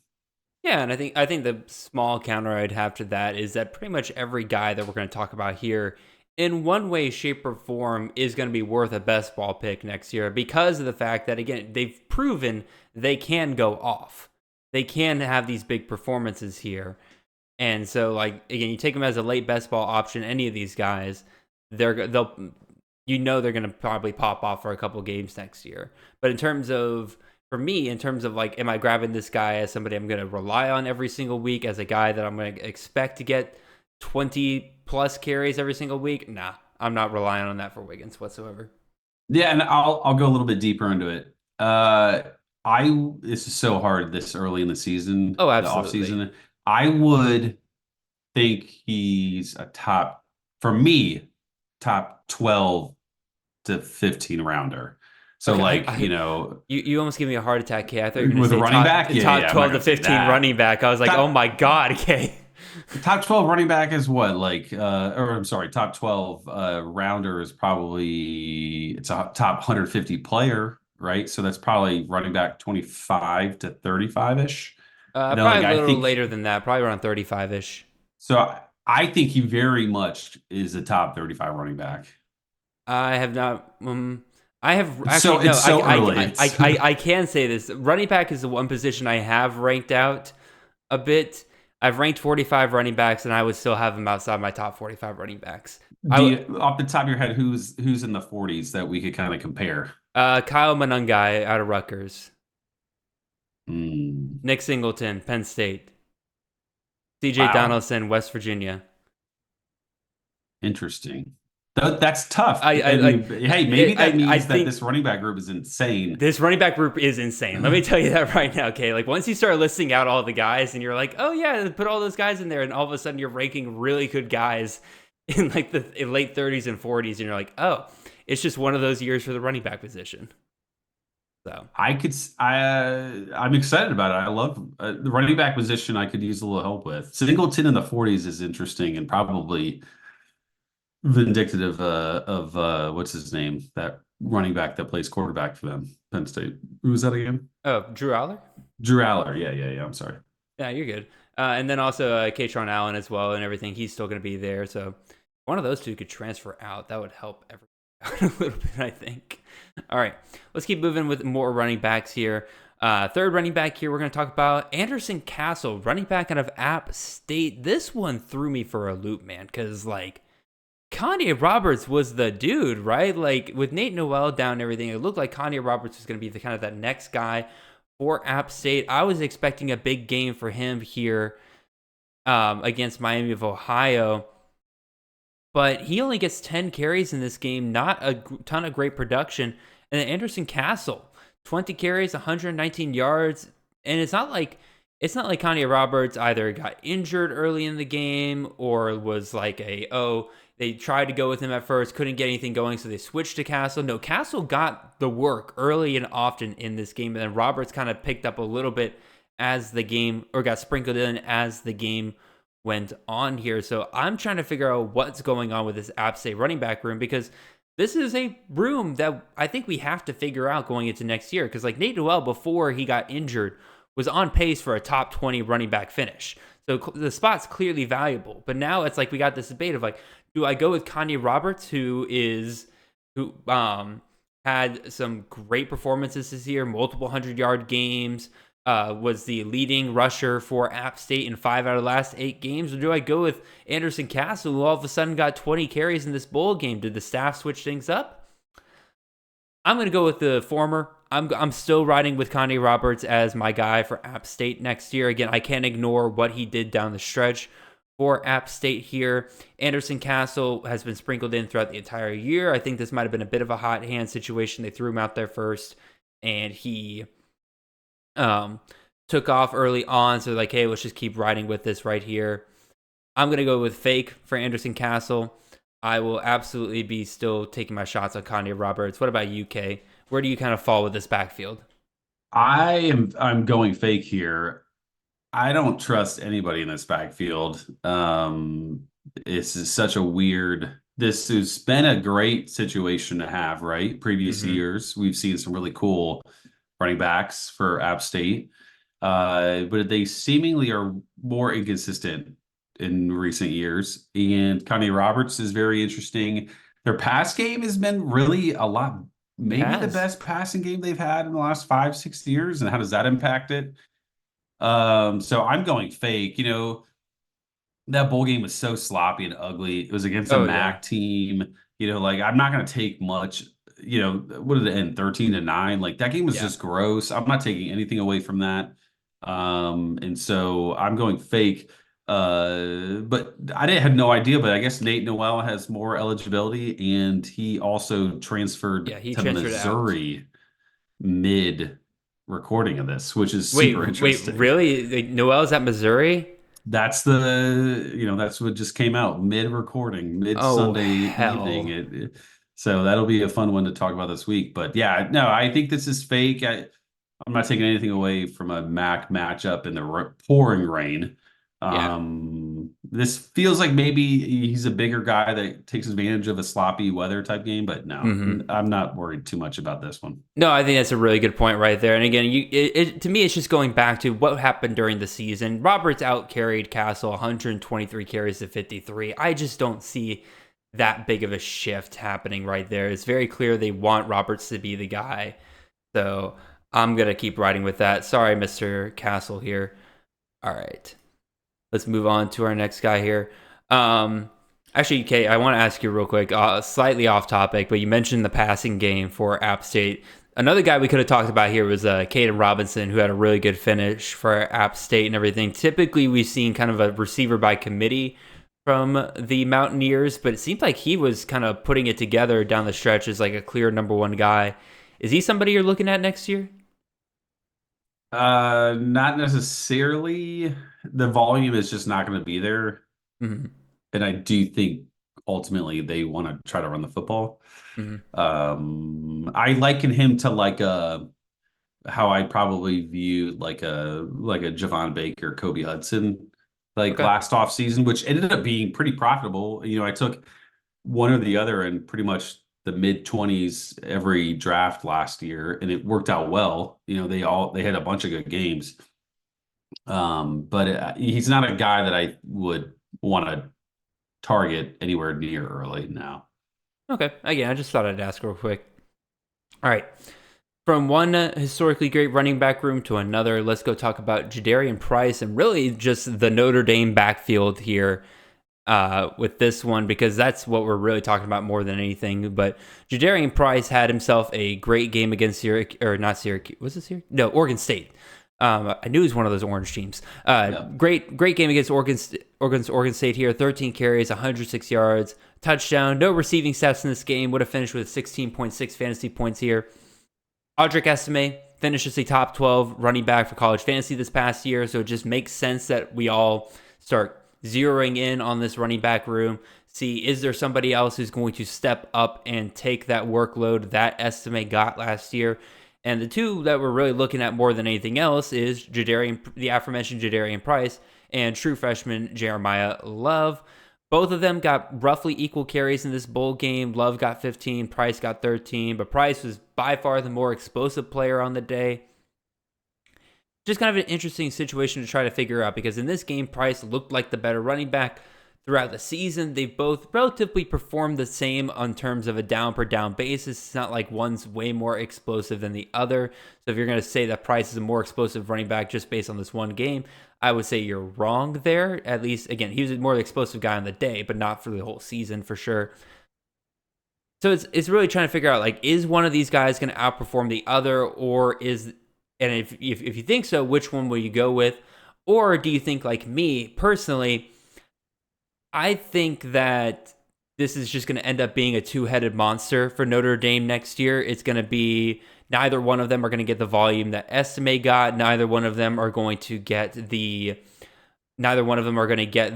Yeah, and I think the small counter I'd have to that is that pretty much every guy that we're going to talk about here in one way, shape, or form is going to be worth a best ball pick next year because of the fact that, again, they've proven they can go off. They can have these big performances here. And so, like, again, you take them as a late best ball option, any of these guys, they're going to probably pop off for a couple games next year. But for me, in terms of like, am I grabbing this guy as somebody I'm going to rely on every single week, as a guy that I'm going to expect to get 20 plus carries every single week? Nah, I'm not relying on that for Wiggins whatsoever. Yeah, and I'll go a little bit deeper into it. This is so hard this early in the season. Oh, the absolutely. off season. I would think he's for me, top 12 to 15 rounder. So Okay, like, you know, you almost gave me a heart attack, Kay. I thought you were going to with a say running back, top I'm 12 not to gonna say 15 that. running back. I was like, Top- oh my God, Kay. Top 12 running back is what? Like, or I'm sorry, top 12 rounder is probably it's a top 150 player, right? So that's probably running back 25 to 35-ish. And then like Probably a I little think later than that, probably around 35-ish. so I think he very much is a top 35 running back. I have not. I have So actually no. it's so early. I can say this. Running back is the one position I have ranked out a bit. I've ranked 45 running backs, and I would still have them outside my top 45 running backs. Off the top of your head, who's in the 40s that we could kind of compare? Kyle Monangai out of Rutgers, Hmm. Nick Singleton, Penn State, C.J. Wow. Donaldson, West Virginia. Interesting. That's tough. I mean, hey, maybe that means I that think this running back group is insane. this running back group is insane. Let me tell you that right now, okay? Like once you start listing out all the guys and you're like, oh yeah, put all those guys in there, and all of a sudden you're ranking really good guys in like the late 30s and 40s, and you're like, oh, it's just one of those years for the running back position. So I'm excited about it. I love the running back position. I could use a little help with. Singleton in the 40s is interesting and probably vindictive of what's his name, that running back that plays quarterback for them, Penn State. Who was that again? Oh, Drew Aller? Drew Aller. Yeah. I'm sorry. Yeah, you're good. And then also Katron Allen as well and everything. He's still going to be there. So one of those two could transfer out. That would help everyone out a little bit, I think. All right, let's keep moving with more running backs here. Third running back here, we're going to talk about Anderson Castle, running back out of App State. This one threw me for a loop, man, because like Kanye Roberts was the dude, right? Like with Nate Noel down and everything, it looked like Kanye Roberts was going to be the kind of that next guy for App State. I was expecting a big game for him here against Miami of Ohio, but he only gets 10 carries in this game, not a ton of great production. And then Anderson Castle, 20 carries, 119 yards, and it's not like Kanye Roberts either got injured early in the game or was like they tried to go with him at first, couldn't get anything going, so they switched to Castle. No, Castle got the work early and often in this game, and then Roberts kind of picked up a little bit as the game, or got sprinkled in as the game went on here. So I'm trying to figure out what's going on with this App State running back room, because this is a room that I think we have to figure out going into next year, because like Nate Noel, before he got injured, was on pace for a top 20 running back finish. So the spot's clearly valuable. But now it's like we got this debate of like, do I go with Kanye Roberts, who had some great performances this year, multiple 100-yard games, was the leading rusher for App State in 5 out of the last 8 games? Or do I go with Anderson Castle, who all of a sudden got 20 carries in this bowl game? Did the staff switch things up? I'm going to go with the former. I'm still riding with Kanye Roberts as my guy for App State next year. Again, I can't ignore what he did down the stretch for App State here. Anderson Castle has been sprinkled in throughout the entire year. I think this might have been a bit of a hot hand situation. They threw him out there first, and he took off early on. So like, hey, let's just keep riding with this right here. I'm going to go with fake for Anderson Castle. I will absolutely be still taking my shots on Kanye Roberts. What about you, Kay? Where do you kind of fall with this backfield? I'm going fake here. I don't trust anybody in this backfield. This is such a weird. This has been a great situation to have, right? Previous years, we've seen some really cool running backs for App State, but they seemingly are more inconsistent in recent years. And Kanye Roberts is very interesting. Their pass game has been really a lot, maybe the best passing game they've had in the last 5-6 years. And how does that impact it? So I'm going fake. You know, that bowl game was so sloppy and ugly. It was against a MAC team. You know, like I'm not going to take much. You know, what did it end? 13-9. Like that game was just gross. I'm not taking anything away from that. And so I'm going fake. But I had no idea. But I guess Nate Noel has more eligibility, and he also transferred to Missouri mid recording of this, which is super interesting. Wait, really? Noel's at Missouri? That's that's what just came out mid recording, mid Sunday evening. So that'll be a fun one to talk about this week. But yeah, no, I think this is fake. I'm not taking anything away from a Mac matchup in the pouring rain. Yeah. This feels like maybe he's a bigger guy that takes advantage of a sloppy weather type game, but no, Mm-hmm. I'm not worried too much about this one. No, I think that's a really good point right there. And again, to me, it's just going back to what happened during the season. Roberts out carried Castle 123 carries to 53. I just don't see that big of a shift happening right there. It's very clear they want Roberts to be the guy. So I'm going to keep riding with that. Sorry, Mr. Castle here. All right. Let's move on to our next guy here. Actually, Kate, I want to ask you real quick, slightly off topic, but you mentioned the passing game for App State. Another guy we could have talked about here was Caden Robinson, who had a really good finish for App State and everything. Typically, we've seen kind of a receiver by committee from the Mountaineers, but it seemed like he was kind of putting it together down the stretch as like a clear number one guy. Is he somebody you're looking at next year? Not necessarily. The volume is just not going to be there. Mm-hmm. And I do think ultimately they want to try to run the football. Mm-hmm. I liken him to like how I probably viewed like a Javon Baker, Kobe Hudson, like Okay. last off season, which ended up being pretty profitable. I took one or the other in pretty much the mid 20s every draft last year, and it worked out well. They had a bunch of good games. But he's not a guy that I would want to target anywhere near early now. Okay. Again, I just thought I'd ask real quick. All right. From one historically great running back room to another, let's go talk about Jadarian Price and really just the Notre Dame backfield here with this one, because that's what we're really talking about more than anything. But Jadarian Price had himself a great game against Syracuse, or not Syracuse. Was it Syracuse? No, Oregon State. I knew it was one of those orange teams. Great game against Oregon State here. 13 carries, 106 yards, touchdown. No receiving stats in this game. Would have finished with 16.6 fantasy points here. Audric Estime finishes a top 12 running back for college fantasy this past year, so it just makes sense that we all start zeroing in on this running back room. See, is there somebody else who's going to step up and take that workload that Estime got last year? And the two that we're really looking at more than anything else is the aforementioned Jadarian Price and true freshman Jeremiah Love. Both of them got roughly equal carries in this bowl game. Love got 15, Price got 13, but Price was by far the more explosive player on the day. Just kind of an interesting situation to try to figure out, because in this game, Price looked like the better running back throughout the season. They've both relatively performed the same on terms of a down per down basis. It's not like one's way more explosive than the other. So if you're going to say that Price is a more explosive running back just based on this one game, I would say you're wrong there. At least, again, he was a more explosive guy on the day, but not for the whole season for sure. So it's really trying to figure out, like, is one of these guys going to outperform the other, or is, and if you think so, which one will you go with? Or do you think, like me personally, I think that this is just going to end up being a two-headed monster for Notre Dame next year. It's going to be neither one of them are going to get the volume that Estime got. Neither one of them are going to get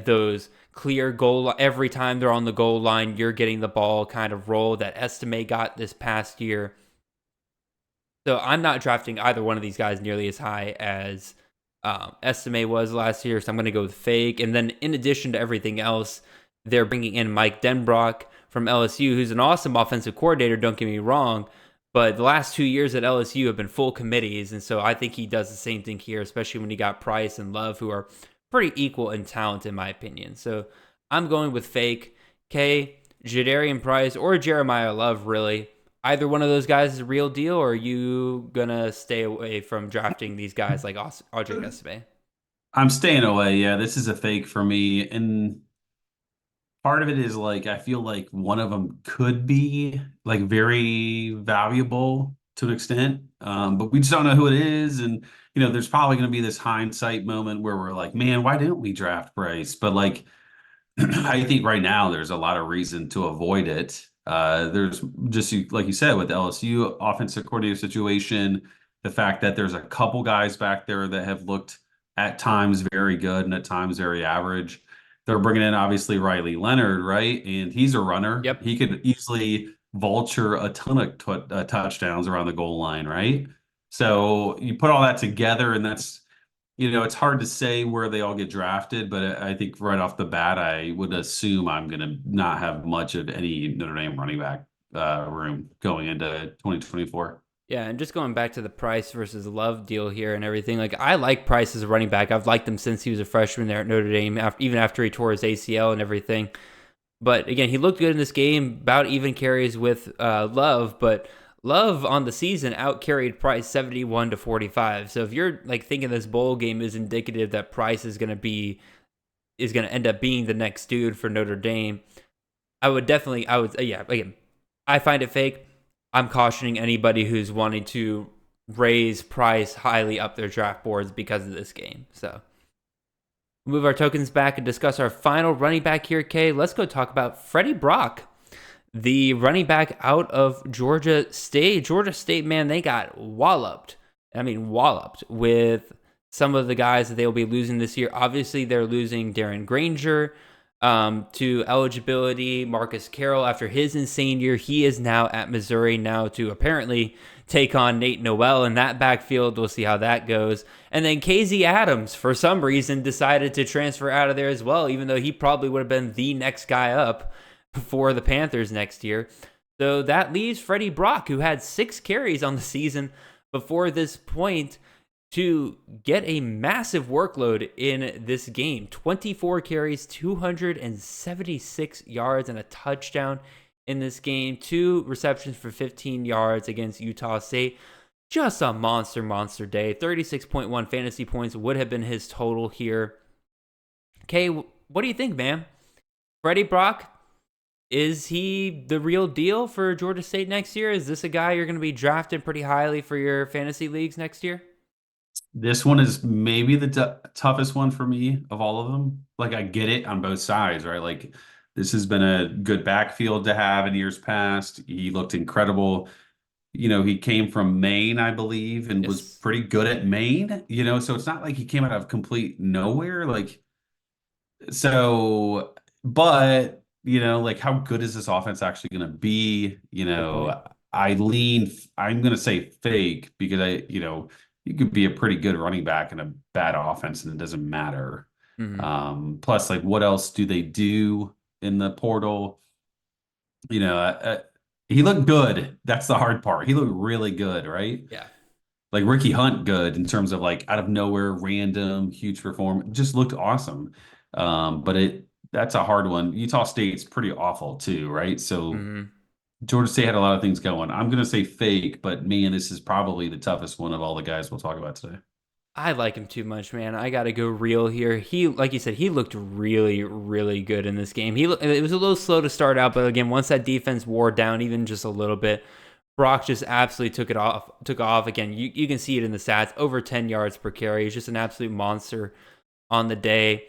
those clear goal. Every time they're on the goal line, you're getting the ball kind of role that Estime got this past year. So I'm not drafting either one of these guys nearly as high as Estime was last year, so I'm going to go with fake. And then in addition to everything else, they're bringing in Mike Denbrock from LSU, who's an awesome offensive coordinator, don't get me wrong, but the last 2 years at LSU have been full committees, and so I think he does the same thing here, especially when you got Price and Love, who are pretty equal in talent, in my opinion. So I'm going with fake. Jadarian Price or Jeremiah Love, really. Either one of those guys is a real deal, or are you going to stay away from drafting these guys like Audric Estime? I'm staying away. Yeah, this is a fake for me. And part of it is like, I feel like one of them could be like very valuable to an extent, but we just don't know who it is. And, there's probably going to be this hindsight moment where we're like, man, why didn't we draft Bryce? But like, I think right now there's a lot of reason to avoid it. There's just, like you said, with the LSU offensive coordinator situation, the fact that there's a couple guys back there that have looked at times very good and at times very average. They're bringing in obviously Riley Leonard, right? And he's a runner. Yep. He could easily vulture a ton of touchdowns around the goal line, right? So you put all that together, and that's, it's hard to say where they all get drafted, but I think right off the bat, I would assume I'm going to not have much of any Notre Dame running back room going into 2024. Yeah, and just going back to the Price versus Love deal here and everything, like I like Price as a running back. I've liked him since he was a freshman there at Notre Dame, even after he tore his ACL and everything. But again, he looked good in this game, about even carries with Love, but Love on the season out carried Price 71-45. So if you're like thinking this bowl game is indicative that Price is going to end up being the next dude for Notre Dame, again, I find it fake. I'm cautioning anybody who's wanting to raise Price highly up their draft boards because of this game. So we'll move our tokens back and discuss our final running back here, Kay. Let's go talk about Freddie Brock, the running back out of Georgia State. Georgia State, man, they got walloped. I mean, walloped with some of the guys that they will be losing this year. Obviously, they're losing Darren Granger to eligibility. Marcus Carroll, after his insane year, he is now at Missouri now to apparently take on Nate Noel in that backfield. We'll see how that goes. And then KZ Adams, for some reason, decided to transfer out of there as well, even though he probably would have been the next guy up for the Panthers next year. So that leaves Freddie Brock, who had 6 carries on the season before this point, to get a massive workload in this game. 24 carries, 276 yards, and a touchdown in this game. 2 receptions for 15 yards against Utah State. Just a monster day. 36.1 fantasy points would have been his total here. Okay, what do you think, man? Freddie Brock, is he the real deal for Georgia State next year? Is this a guy you're going to be drafting pretty highly for your fantasy leagues next year? This one is maybe the toughest one for me of all of them. Like, I get it on both sides, right? Like, this has been a good backfield to have in years past. He looked incredible. He came from Maine, I believe, and was pretty good at Maine, so it's not like he came out of complete nowhere. Like, so, but, like, how good is this offense actually going to be? I'm going to say fake because you could be a pretty good running back in a bad offense and it doesn't matter. Mm-hmm. Plus, like, what else do they do in the portal? He looked good. That's the hard part. He looked really good, right? Yeah. Like Ricky Hunt good in terms of like out of nowhere, random, huge performance. Just looked awesome. But that's a hard one. Utah State's pretty awful too, right? So Georgia State had a lot of things going. I'm going to say fake, but man, this is probably the toughest one of all the guys we'll talk about today. I like him too much, man. I got to go real here. He, like you said, he looked really, really good in this game. It was a little slow to start out, but again, once that defense wore down even just a little bit, Brock just absolutely took off. Again, you can see it in the stats, over 10 yards per carry. He's just an absolute monster on the day.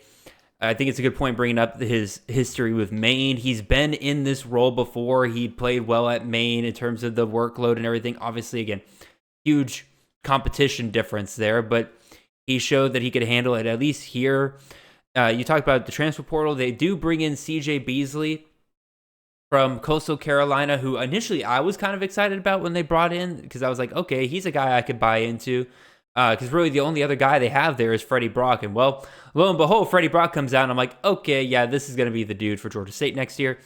I think it's a good point bringing up his history with Maine. He's been in this role before. He played well at Maine in terms of the workload and everything. Obviously, again, huge competition difference there, but he showed that he could handle it, at least here. You talked about the transfer portal. They do bring in CJ Beasley from Coastal Carolina, who initially I was kind of excited about when they brought in, because I was like, okay, he's a guy I could buy into. Because really the only other guy they have there is Freddie Brock. And well, lo and behold, Freddie Brock comes out and I'm like, okay, yeah, this is going to be the dude for Georgia State next year.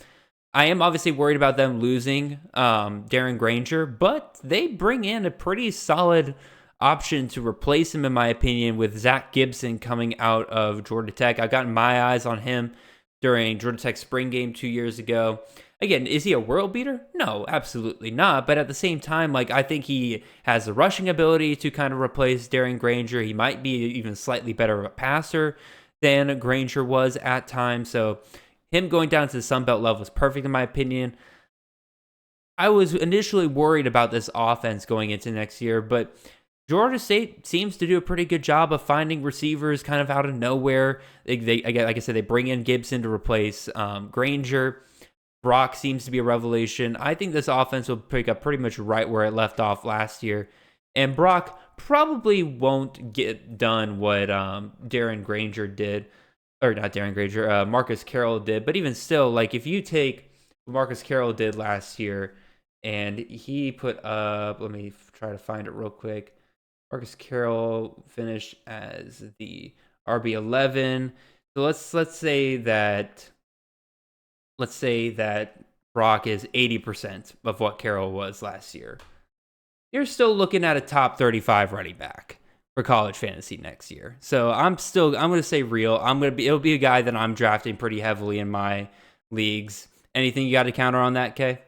I am obviously worried about them losing Darren Granger, but they bring in a pretty solid option to replace him, in my opinion, with Zach Gibson coming out of Georgia Tech. I've gotten my eyes on him during Georgia Tech's spring game 2 years ago. Again, is he a world beater? No, absolutely not. But at the same time, like, I think he has the rushing ability to kind of replace Darren Granger. He might be even slightly better of a passer than Granger was at times. So him going down to the Sun Belt level is perfect in my opinion. I was initially worried about this offense going into next year, but Georgia State seems to do a pretty good job of finding receivers kind of out of nowhere. Like I said, they bring in Gibson to replace Granger. Brock seems to be a revelation. I think this offense will pick up pretty much right where it left off last year. And Brock probably won't get done what Darren Granger did. Or not Darren Granger, Marcus Carroll did. But even still, like, if you take what Marcus Carroll did last year And he put up, let me try to find it real quick. Marcus Carroll finished as the RB11. So let's say that Brock is 80% of what Carroll was last year. You're still looking at a top 35 running back for college fantasy next year. So I'm going to say real. It'll be a guy that I'm drafting pretty heavily in my leagues. Anything you got to counter on that, Kay?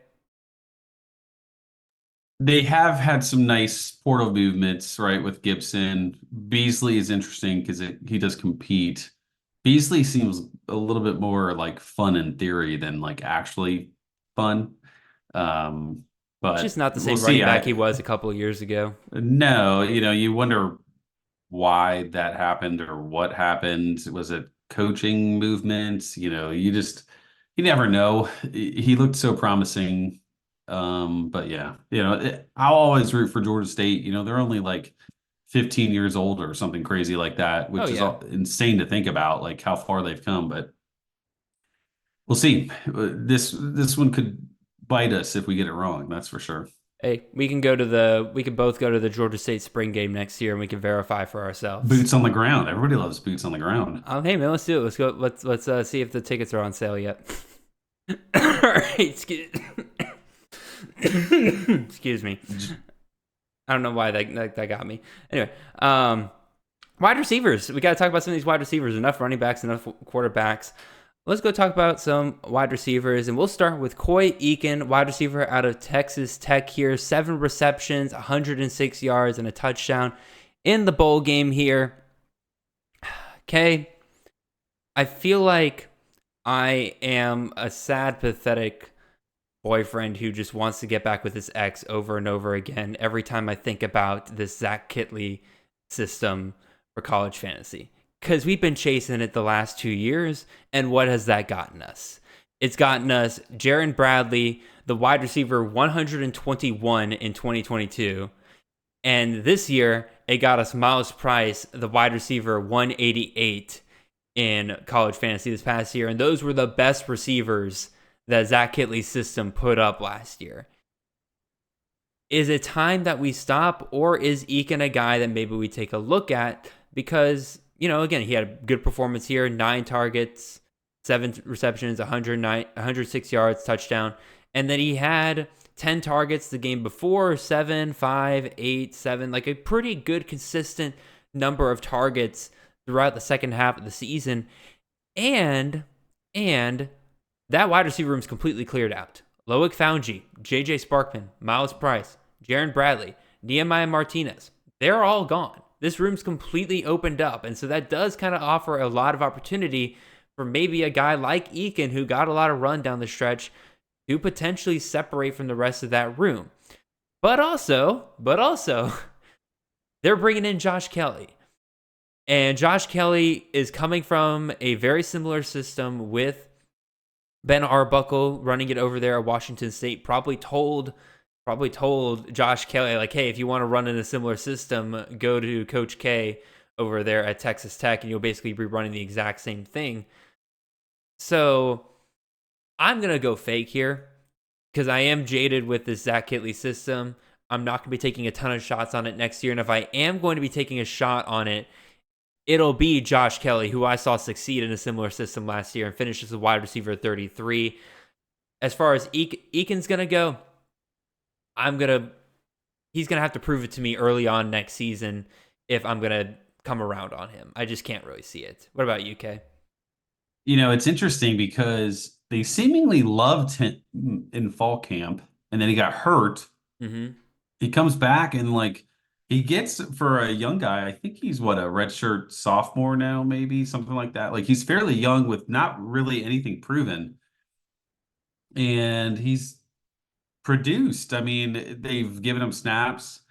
They have had some nice portal movements, right, with Gibson. Beasley is interesting because he does compete. Beasley seems a little bit more like fun in theory than like actually fun. But It's just not the same we'll running see. back he was a couple of years ago. No, you wonder why that happened or what happened. Was it coaching movements? You never know. He looked so promising. But yeah, I'll always root for Georgia State. They're only like 15 years old or something crazy like that, which is insane to think about, like how far they've come. But we'll see. This one could bite us if we get it wrong. That's for sure. Hey, we can both go to the Georgia State spring game next year, and we can verify for ourselves. Boots on the ground. Everybody loves boots on the ground. Hey man, let's do it. Let's go. Let's see if the tickets are on sale yet. All right, excuse me. I don't know why that got me. Anyway, wide receivers. We got to talk about some of these wide receivers. Enough running backs, enough quarterbacks. Let's go talk about some wide receivers, and we'll start with Coy Eakin, wide receiver out of Texas Tech here. 7 receptions, 106 yards, and a touchdown in the bowl game here. Okay, I feel like I am a sad, pathetic boyfriend who just wants to get back with his ex over and over again every time I think about this Zach Kittley system for college fantasy. Because we've been chasing it the last 2 years, and what has that gotten us? It's gotten us Jared Bradley, the wide receiver 121 in 2022. And this year, it got us Miles Price, the wide receiver 188 in college fantasy this past year. And those were the best receivers that Zach Kittley's system put up last year. Is it time that we stop, or is Eakin a guy that maybe we take a look at? Because, again, he had a good performance here, 9 targets, 7 receptions, 106 yards, touchdown. And then he had 10 targets the game before, 7, 5, 8, 7, like a pretty good consistent number of targets throughout the second half of the season. And that wide receiver room is completely cleared out. Loic Fouonji, J.J. Sparkman, Miles Price, Jaron Bradley, Nehemiah Martinez, they're all gone. This room's completely opened up. And so that does kind of offer a lot of opportunity for maybe a guy like Eakin, who got a lot of run down the stretch, to potentially separate from the rest of that room. But also, they're bringing in Josh Kelly. And Josh Kelly is coming from a very similar system with Ben Arbuckle running it over there at Washington State. Probably told Josh Kelly, like, hey, if you want to run in a similar system, go to Coach K over there at Texas Tech, and you'll basically be running the exact same thing. So I'm going to go fake here because I am jaded with this Zach Kittley system. I'm not going to be taking a ton of shots on it next year. And if I am going to be taking a shot on it, it'll be Josh Kelly, who I saw succeed in a similar system last year and finished as a wide receiver 33. As far as Eakin's going to go, he's going to have to prove it to me early on next season if I'm going to come around on him. I just can't really see it. What about you, Kay? It's interesting because they seemingly loved him in fall camp, and then he got hurt. Mm-hmm. He comes back and he gets, for a young guy, I think he's a redshirt sophomore now, maybe something like that. Like, he's fairly young with not really anything proven, and he's produced. I mean, they've given him snaps.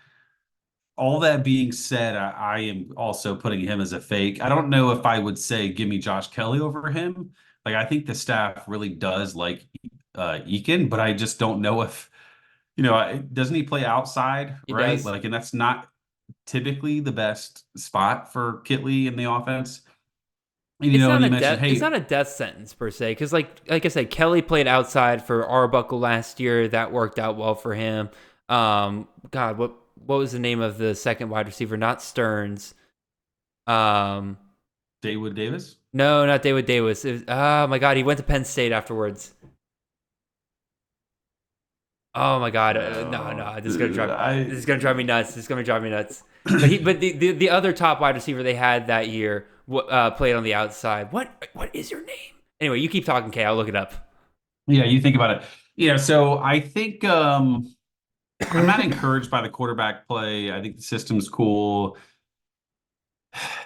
All that being said, I am also putting him as a fake. I don't know if I would say give me Josh Kelly over him. Like, I think the staff really does like Eakin, but I just don't know if, doesn't he play outside, right? Does. And that's not typically the best spot for Kittley in the offense. And, It's and not you a mentioned, death. It's hey, not a death sentence per se, because like I said, Kelly played outside for Arbuckle last year. That worked out well for him. God, what was the name of the second wide receiver? Not Stearns. Um, David Davis. no, not David Davis. Oh my God, he went to Penn State afterwards. Oh my God, no, this is gonna drive. This is gonna drive me nuts. This is gonna drive me nuts. But the other top wide receiver they had that year played on the outside. What is your name? Anyway, you keep talking, Kay. I'll look it up. Yeah, you think about it. So I think I'm not encouraged by the quarterback play. I think the system's cool.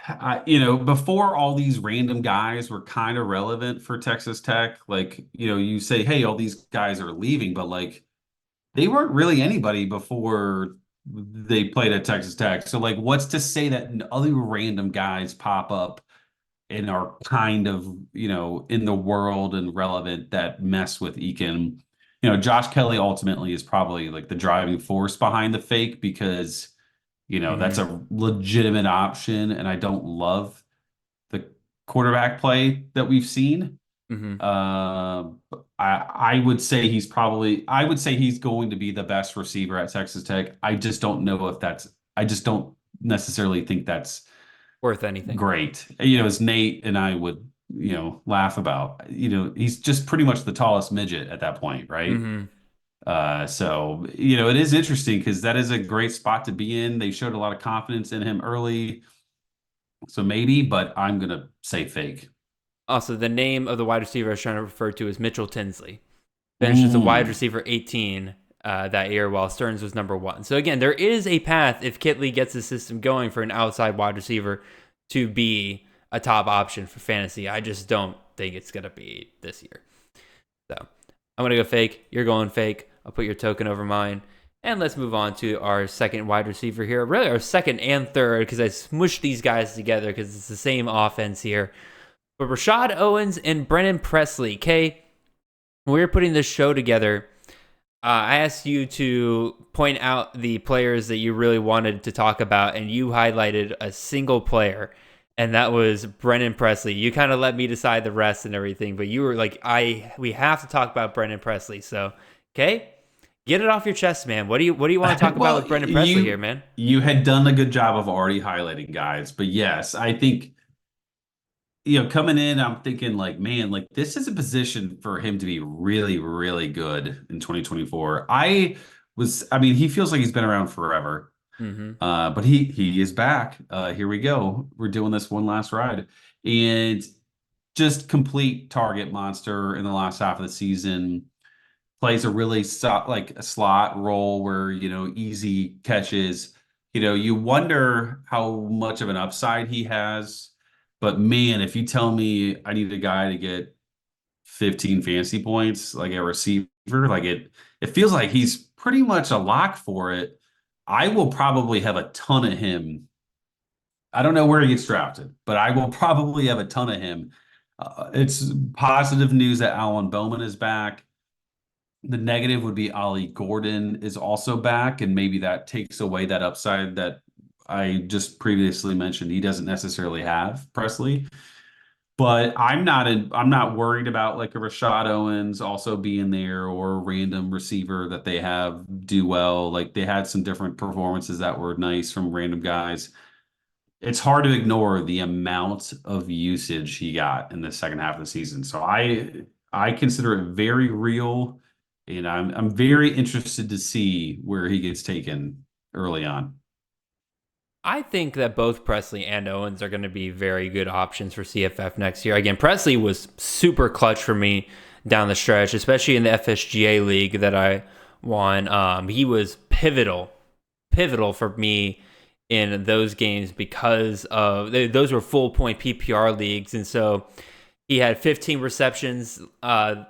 Before all these random guys were kind of relevant for Texas Tech, like, you say, hey, all these guys are leaving, but like they weren't really anybody before they played at Texas Tech. So like, what's to say that other random guys pop up and are kind of, in the world and relevant that mess with Eakin? Josh Kelly ultimately is probably like the driving force behind the fake because that's a legitimate option, and I don't love the quarterback play that we've seen. Mm-hmm. I would say I would say he's going to be the best receiver at Texas Tech. I just don't know if I just don't necessarily think that's Worth anything. great. As Nate and I would, laugh about, he's just pretty much the tallest midget at that point, right? Mm-hmm. So, it is interesting because that is a great spot to be in. They showed a lot of confidence in him early. So maybe, but I'm going to say fake. Also, the name of the wide receiver I was trying to refer to is Mitchell Tinsley. Finished as a wide receiver 18 that year, while Stearns was number 1. So again, there is a path if Kitley gets the system going for an outside wide receiver to be a top option for fantasy. I just don't think it's going to be this year. So I'm going to go fake. You're going fake. I'll put your token over mine. And let's move on to our second wide receiver here. Really, our second and third, because I smushed these guys together because it's the same offense here. But Rashad Owens and Brennan Presley. Kay, when we were putting this show together, I asked you to point out the players that you really wanted to talk about, and you highlighted a single player, and that was Brennan Presley. You kind of let me decide the rest and everything, but you were like, we have to talk about Brennan Presley. So, okay, get it off your chest, man. What do you want to talk about with Brennan Presley here, man? You had done a good job of already highlighting guys, but yes, I think coming in, I'm thinking like, man, like this is a position for him to be really, really good in 2024. He feels like he's been around forever. Mm-hmm. But he is back. Here we go. We're doing this one last ride. And just complete target monster in the last half of the season. Plays a really like a slot role where, easy catches. You wonder how much of an upside he has. But man, if you tell me I need a guy to get 15 fantasy points, like a receiver, like it feels like he's pretty much a lock for it. I will probably have a ton of him. I don't know where he gets drafted, but I will probably have a ton of him. It's positive news that Alan Bowman is back. The negative would be Ollie Gordon is also back, and maybe that takes away that upside that I just previously mentioned he doesn't necessarily have, Presley. But I'm not worried about like a Rashad Owens also being there or a random receiver that they have do well. Like they had some different performances that were nice from random guys. It's hard to ignore the amount of usage he got in the second half of the season. So I consider it very real, and I'm very interested to see where he gets taken early on. I think that both Presley and Owens are going to be very good options for CFF next year. Again, Presley was super clutch for me down the stretch, especially in the FSGA league that I won. He was pivotal for me in those games because of those were full point PPR leagues. And so he had 15 receptions, the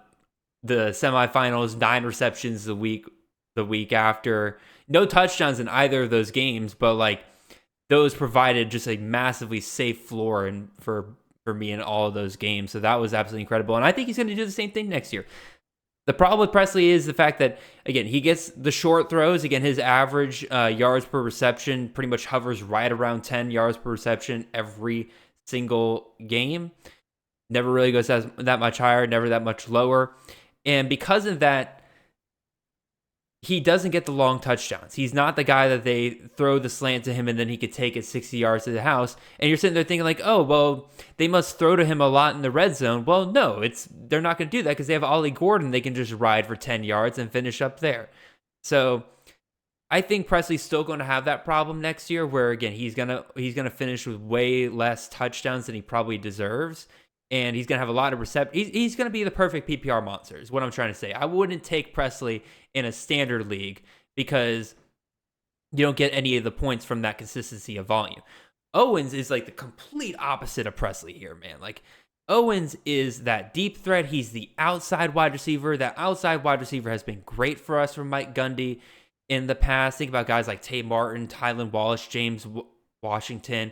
semifinals, 9 receptions the week after. No touchdowns in either of those games, but like, those provided just a massively safe floor and for me in all of those games. So that was absolutely incredible. And I think he's going to do the same thing next year. The problem with Presley is the fact that, again, he gets the short throws. Again, his average yards per reception pretty much hovers right around 10 yards per reception every single game. Never really goes that much higher, never that much lower. And because of that, he doesn't get the long touchdowns. He's not the guy that they throw the slant to him and then he could take it 60 yards to the house. And you're sitting there thinking like, oh, well, they must throw to him a lot in the red zone. Well, no, they're not going to do that because they have Ollie Gordon. They can just ride for 10 yards and finish up there. So I think Presley's still going to have that problem next year where, again, he's gonna finish with way less touchdowns than he probably deserves. And he's going to have a lot of receptions. He's going to be the perfect PPR monster is what I'm trying to say. I wouldn't take Presley in a standard league because you don't get any of the points from that consistency of volume. Owens is like the complete opposite of Presley here, man. Like Owens is that deep threat. He's the outside wide receiver. That outside wide receiver has been great for us from Mike Gundy in the past. Think about guys like Tay Martin, Tylan Wallace, James Washington.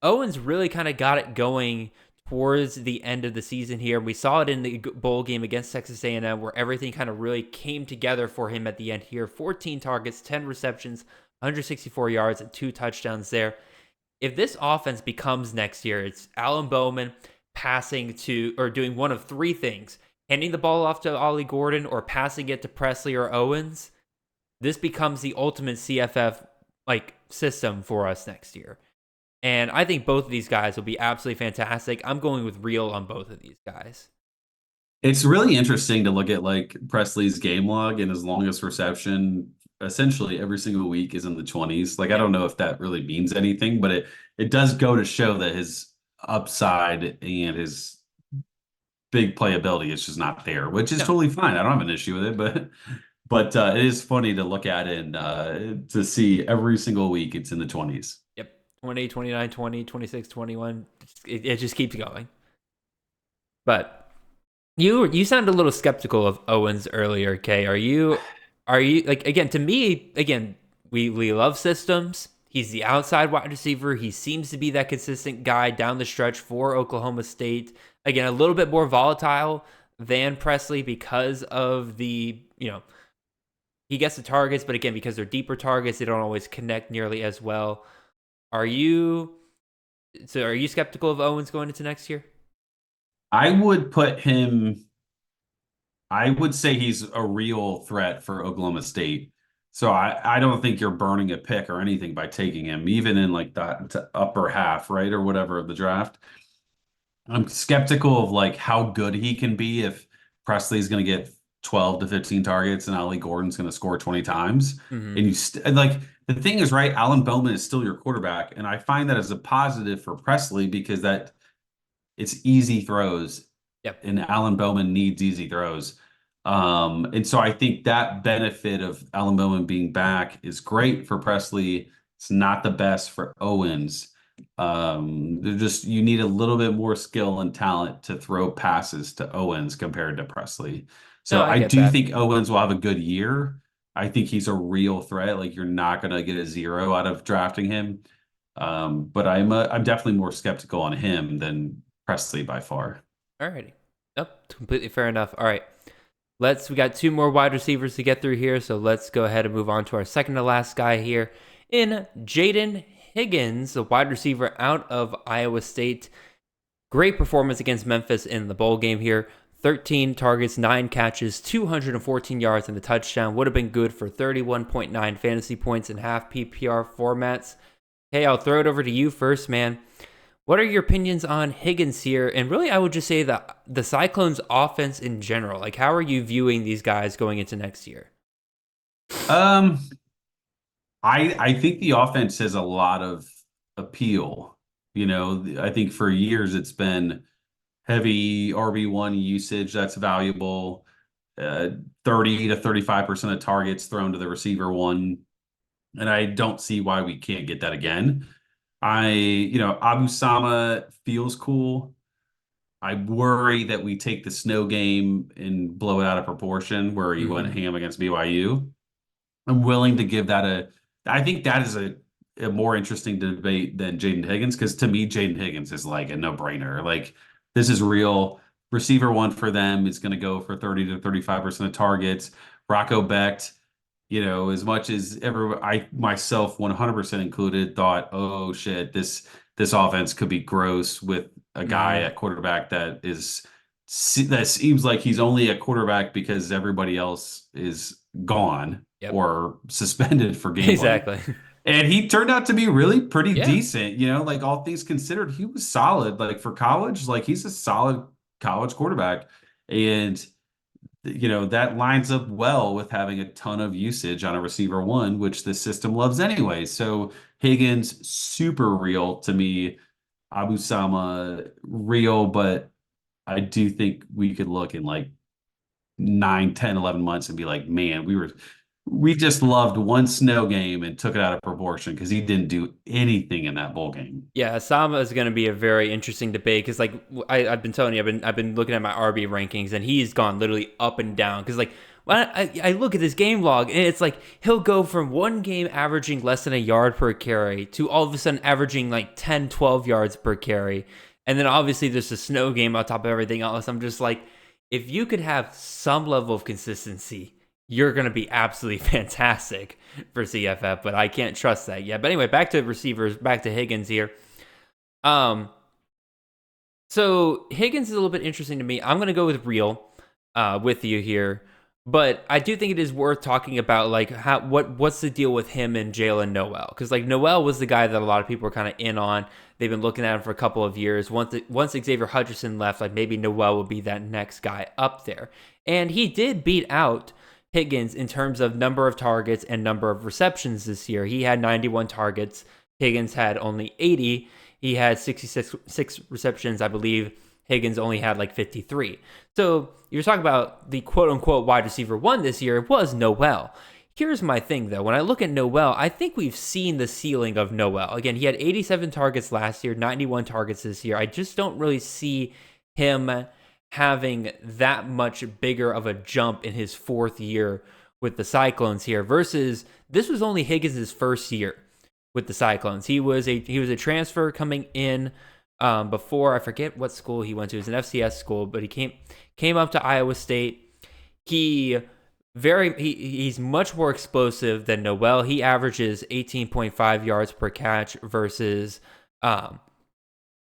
Owens really kind of got it going towards the end of the season here. We saw it in the bowl game against Texas A&M where everything kind of really came together for him at the end here. 14 targets, 10 receptions, 164 yards, and 2 touchdowns there. If this offense becomes next year, it's Alan Bowman passing to, or doing one of 3 things, handing the ball off to Ollie Gordon or passing it to Presley or Owens, this becomes the ultimate CFF system for us next year. And I think both of these guys will be absolutely fantastic. I'm going with real on both of these guys. It's really interesting to look at like Presley's game log, and his longest reception essentially every single week is in the 20s. Like, I don't know if that really means anything, but it does go to show that his upside and his big playability is just not there, which is totally fine. I don't have an issue with it, but it is funny to look at it and to see every single week it's in the 20s. 20, 29, 20, 26, 21. It just keeps going. But you sound a little skeptical of Owens earlier, Kay. Are you like, again, to me, again, we love systems. He's the outside wide receiver. He seems to be that consistent guy down the stretch for Oklahoma State. Again, a little bit more volatile than Presley because of the, he gets the targets, but again, because they're deeper targets, they don't always connect nearly as well. Are you skeptical of Owens going into next year? I would say he's a real threat for Oklahoma State. So I don't think you're burning a pick or anything by taking him, even in like that upper half, right, or whatever of the draft. I'm skeptical of like how good he can be if Presley's going to get 12 to 15 targets and Ollie Gordon's going to score 20 times. Mm-hmm. And like the thing is, right, Alan Bowman is still your quarterback, and I find that as a positive for Presley because that it's easy throws. Yep. And Alan Bowman needs easy throws. And so I think that benefit of Alan Bowman being back is great for Presley. It's not the best for Owens. You need a little bit more skill and talent to throw passes to Owens compared to Presley. So I do think Owens will have a good year. I think he's a real threat. Like, you're not going to get a 0 out of drafting him. But I'm definitely more skeptical on him than Presley by far. All righty. Nope, completely fair enough. All right. We got 2 more wide receivers to get through here, so let's go ahead and move on to our second to last guy here in Jaden Higgins, the wide receiver out of Iowa State. Great performance against Memphis in the bowl game here. 13 targets, 9 catches, 214 yards and the touchdown. Would have been good for 31.9 fantasy points in half PPR formats. Hey, I'll throw it over to you first, man. What are your opinions on Higgins here? And really, I would just say that the Cyclones offense in general, like, how are you viewing these guys going into next year? I think the offense has a lot of appeal. I think for years it's been heavy RB1 usage. That's valuable. 30 to 35% of targets thrown to the receiver one. And I don't see why we can't get that again. Abu Sama feels cool. I worry that we take the snow game and blow it out of proportion where he went ham against BYU. I'm willing to give that I think that is a more interesting debate than Jaden Higgins, because to me, Jaden Higgins is like a no-brainer. Like, this is real. Receiver one for them is going to go for 30 to 35% of targets. Rocco Becht, as much as I myself 100% included thought, oh shit, this this offense could be gross with a guy at quarterback that seems like he's only a quarterback because everybody else is gone or suspended for game one. Exactly. And he turned out to be really pretty Yeah. decent, like all things considered, he was solid. Like for college, like he's a solid college quarterback. And that lines up well with having a ton of usage on a receiver one, which the system loves anyway. So Higgins, super real to me. Abu Sama, real, but I do think we could look in like 9, 10, 11 months and be like, man, we just loved one snow game and took it out of proportion because he didn't do anything in that bowl game. Yeah, Sama is going to be a very interesting debate because, like, I've been telling you, I've been looking at my RB rankings, and he's gone literally up and down. Because, like, when I look at his game log, and it's like he'll go from one game averaging less than a yard per carry to all of a sudden averaging like 10, 12 yards per carry. And then obviously there's a snow game on top of everything else. I'm just like, if you could have some level of consistency, you're going to be absolutely fantastic for CFF, but I can't trust that yet. But anyway, back to receivers, back to Higgins here. So Higgins is a little bit interesting to me. I'm going to go with real with you here, but I do think it is worth talking about like what's the deal with him and Jalen Noel, because like Noel was the guy that a lot of people were kind of in on. They've been looking at him for a couple of years. Once Xavier Hutchinson left, like maybe Noel will be that next guy up there, and he did beat out Higgins in terms of number of targets and number of receptions this year. He had 91 targets. Higgins had only 80. He had 66 receptions, I believe. Higgins only had like 53. So you're talking about the quote-unquote wide receiver one this year. It was Noel. Here's my thing, though. When I look at Noel, I think we've seen the ceiling of Noel. Again, he had 87 targets last year, 91 targets this year. I just don't really see him having that much bigger of a jump in his fourth year with the Cyclones here, versus this was only Higgins' first year with the Cyclones. He was a transfer coming in before, I forget what school he went to. It was an FCS school, but he came up to Iowa State. He's much more explosive than Noel. He averages 18.5 yards per catch versus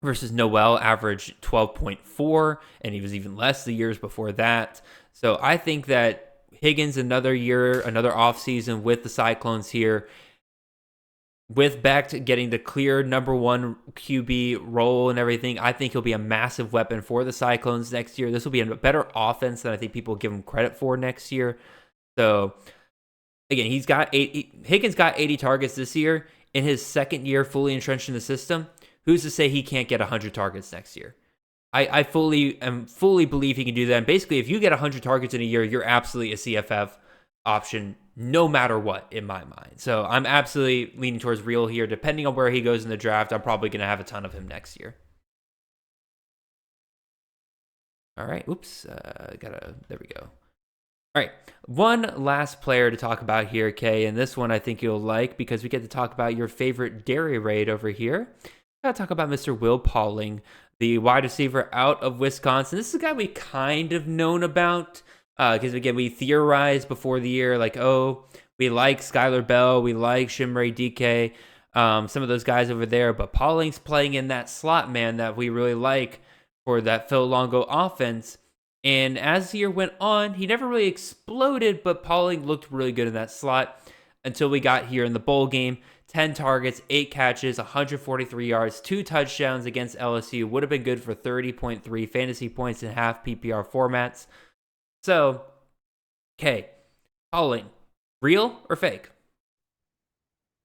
Noel averaged 12.4, and he was even less the years before that. So I think that Higgins, another year, another offseason with the Cyclones here, with Becht getting the clear number one QB role and everything, I think he'll be a massive weapon for the Cyclones next year. This will be a better offense than I think people give him credit for next year. So again, Higgins got 80 targets this year in his second year fully entrenched in the system. Who's to say he can't get 100 targets next year? I fully believe he can do that. And basically, if you get 100 targets in a year, you're absolutely a CFF option no matter what, in my mind. So I'm absolutely leaning towards real here. Depending on where he goes in the draft, I'm probably going to have a ton of him next year. All right. Oops. There we go. All right. One last player to talk about here, Kay. And this one I think you'll like because we get to talk about your favorite dairy raid over here. Got to talk about Mr. Will Pauling, the wide receiver out of Wisconsin. This is a guy we kind of known about because, again, we theorized before the year, like, oh, we like Skylar Bell, we like Shimray DK, some of those guys over there, but Pauling's playing in that slot, man, that we really like for that Phil Longo offense. And as the year went on, he never really exploded, but Pauling looked really good in that slot until we got here in the bowl game. 10 targets, 8 catches, 143 yards, 2 touchdowns against LSU. Would have been good for 30.3 fantasy points in half PPR formats. So, okay, Pauling, real or fake?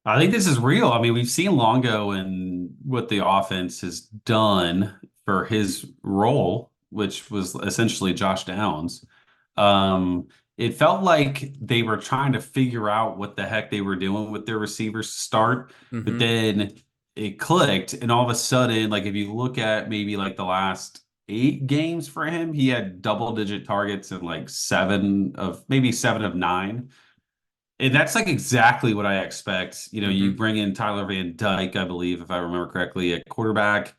I think this is real. I mean, we've seen Longo and what the offense has done for his role, which was essentially Josh Downs. It felt like they were trying to figure out what the heck they were doing with their receivers to start, but then it clicked, and all of a sudden, like if you look at maybe like the last 8 games for him, he had double-digit targets in like 7 of 9. And that's like exactly what I expect. You bring in Tyler Van Dyke, I believe, if I remember correctly, at quarterback.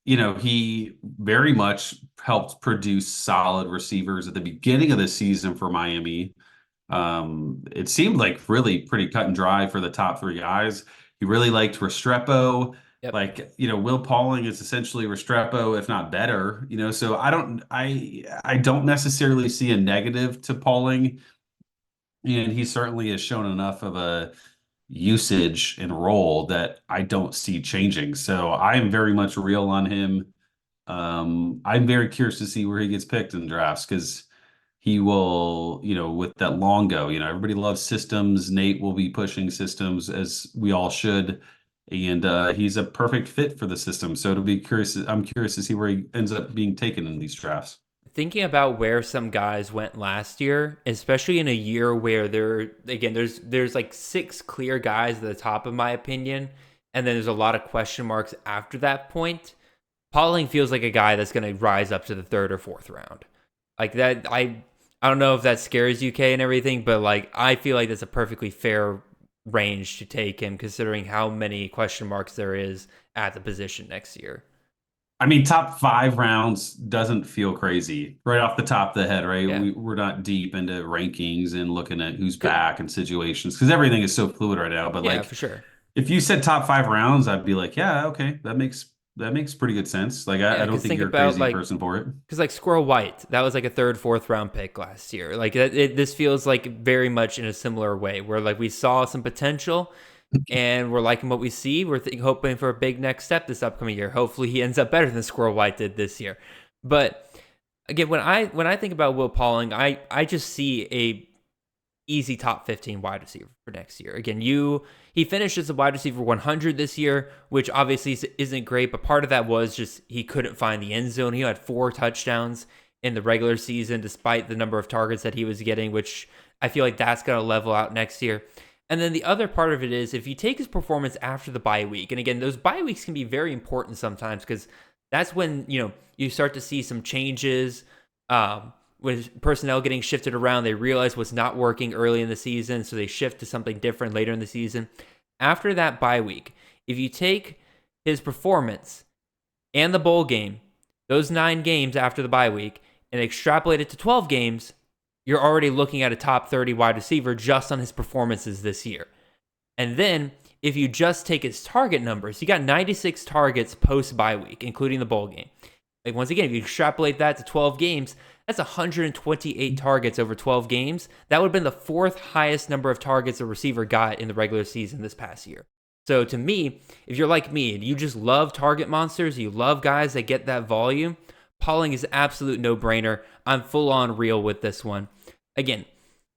He very much helped produce solid receivers at the beginning of the season for Miami. It seemed like really pretty cut and dry for the top 3 guys. He really liked Restrepo. Yep. Like, Will Pauling is essentially Restrepo, if not better, so I don't necessarily see a negative to Pauling, and he certainly has shown enough of a usage and role that I don't see changing. So I am very much real on him. I'm very curious to see where he gets picked in drafts because he will, with that Longo, everybody loves systems. Nate will be pushing systems as we all should. And he's a perfect fit for the system. So I'm curious to see where he ends up being taken in these drafts. Thinking about where some guys went last year, especially in a year where there's like 6 clear guys at the top, in my opinion, and then there's a lot of question marks after that point. Pauling feels like a guy that's going to rise up to the 3rd or 4th round. Like that, I don't know if that scares UK and everything, but like I feel like that's a perfectly fair range to take him, considering how many question marks there is at the position next year. I mean, top 5 rounds doesn't feel crazy right off the top of the head, right? Yeah. We're not deep into rankings and looking at who's back and situations because everything is so fluid right now. But Yeah, like, for sure. if you said top 5 rounds, I'd be like, yeah, okay, that makes pretty good sense. Like, I don't think you're a crazy person for it. Because like Squirrel White, that was like a 3rd, 4th round pick last year. Like this feels like very much in a similar way, where like we saw some potential. And we're liking what we see. We're hoping for a big next step this upcoming year. Hopefully, he ends up better than Squirrel White did this year. But again, when I think about Will Pauling, I just see a easy top 15 wide receiver for next year. Again, he finished as a wide receiver 100 this year, which obviously isn't great. But part of that was just he couldn't find the end zone. He had 4 touchdowns in the regular season, despite the number of targets that he was getting, which I feel like that's going to level out next year. And then the other part of it is if you take his performance after the bye week, and again, those bye weeks can be very important sometimes because that's when, you start to see some changes with personnel getting shifted around. They realize what's not working early in the season, so they shift to something different later in the season. After that bye week, if you take his performance and the bowl game, those 9 games after the bye week, and extrapolate it to 12 games, you're already looking at a top 30 wide receiver just on his performances this year. And then if you just take his target numbers, he got 96 targets post bye week, including the bowl game. Like once again, if you extrapolate that to 12 games, that's 128 targets over 12 games. That would have been the 4th highest number of targets a receiver got in the regular season this past year. So to me, if you're like me and you just love target monsters, you love guys that get that volume, Pauling is an absolute no-brainer. I'm full-on real with this one. Again,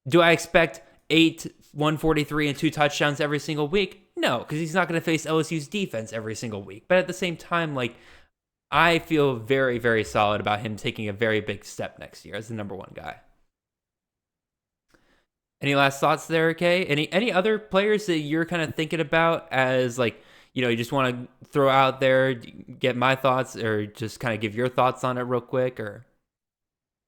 do I expect 8, 143, and 2 touchdowns every single week? No, because he's not going to face LSU's defense every single week. But at the same time, like, I feel very, very solid about him taking a very big step next year as the number 1 guy. Any last thoughts there, Kay? Any other players that you're kind of thinking about as, like, you just want to throw out there, get my thoughts, or just kind of give your thoughts on it real quick, or?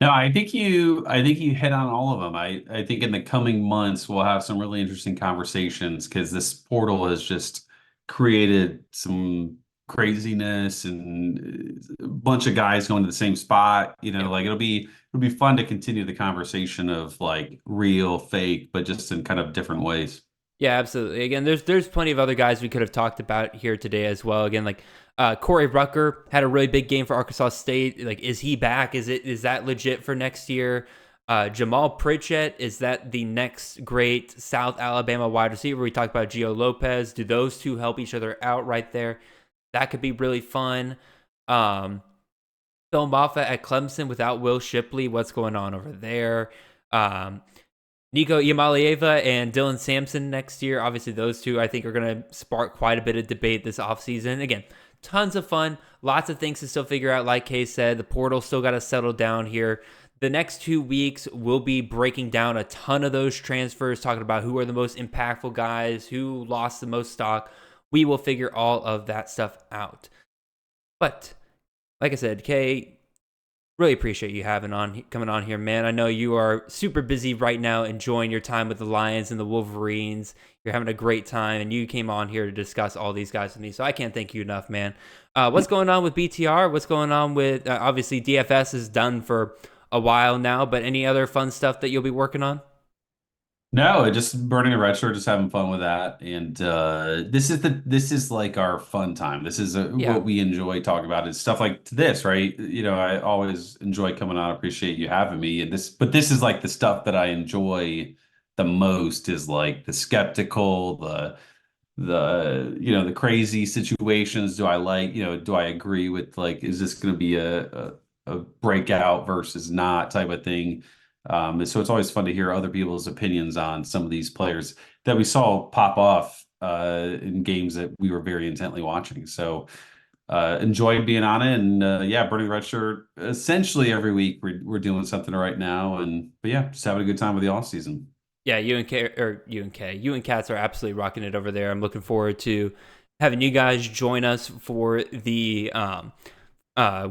No, I think you hit on all of them. I think in the coming months we'll have some really interesting conversations because this portal has just created some craziness and a bunch of guys going to the same spot. Like it'll be fun to continue the conversation of like real, fake, but just in kind of different ways. Yeah, absolutely. Again, there's plenty of other guys we could have talked about here today as well. Again, like Corey Rucker had a really big game for Arkansas State. Like, is he back? Is that legit for next year? Jamal Pritchett, is that the next great South Alabama wide receiver? We talked about Gio Lopez. Do those two help each other out right there? That could be really fun. Phil Moffa at Clemson without Will Shipley. What's going on over there? Nico Yamalieva and Dylan Sampson next year. Obviously, those two, I think, are going to spark quite a bit of debate this offseason. Again, tons of fun. Lots of things to still figure out. Like Kay said, the portal still got to settle down here. The next 2 weeks, we'll be breaking down a ton of those transfers, talking about who are the most impactful guys, who lost the most stock. We will figure all of that stuff out. But, like I said, Kay, really appreciate you coming on here, man. I know you are super busy right now enjoying your time with the Lions and the Wolverines. You're having a great time, and you came on here to discuss all these guys with me, so I can't thank you enough, man. What's going on with BTR? What's going on with, obviously, DFS is done for a while now, but any other fun stuff that you'll be working on? No, just burning a red shirt, just having fun with that. And this is like our fun time. This is Yeah. what we enjoy talking about is stuff like this, right? I always enjoy coming on. Appreciate you having me. But this is like the stuff that I enjoy the most is like the skeptical, the crazy situations. Do I agree with like, is this going to be a breakout versus not type of thing? So it's always fun to hear other people's opinions on some of these players that we saw pop off in games that we were very intently watching. So enjoyed being on it, and yeah, burning the red shirt essentially every week. We're doing something right now, but yeah, just having a good time with the off season. Yeah, you and Cats are absolutely rocking it over there. I'm looking forward to having you guys join us for the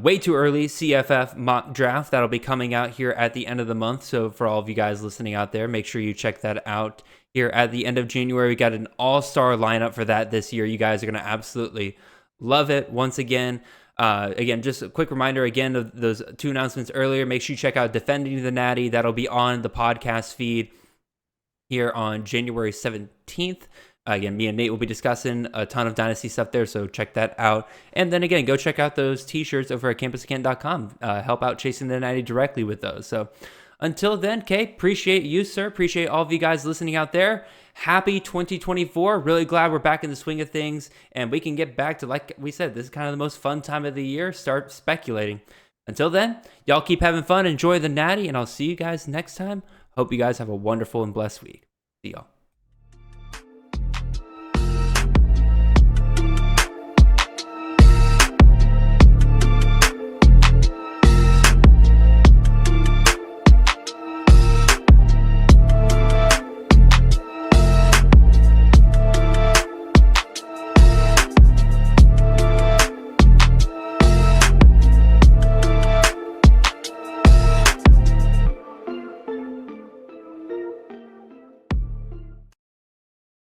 way too early CFF mock draft that'll be coming out here at the end of the month. So for all of you guys listening out there, make sure you check that out here at the end of January. We got an all-star lineup for that this year. You guys are going to absolutely love it. Once again, just a quick reminder again of those two announcements earlier. Make sure you check out Defending the Natty. That'll be on the podcast feed here on January 17th. Again, me and Nate will be discussing a ton of Dynasty stuff there, so check that out. And then again, go check out those t-shirts over at campuscanton.com. Help out Chasing the Natty directly with those. So until then, Kay, appreciate you, sir. Appreciate all of you guys listening out there. Happy 2024. Really glad we're back in the swing of things, and we can get back to, like we said, this is kind of the most fun time of the year. Start speculating. Until then, y'all keep having fun. Enjoy the Natty, and I'll see you guys next time. Hope you guys have a wonderful and blessed week. See y'all.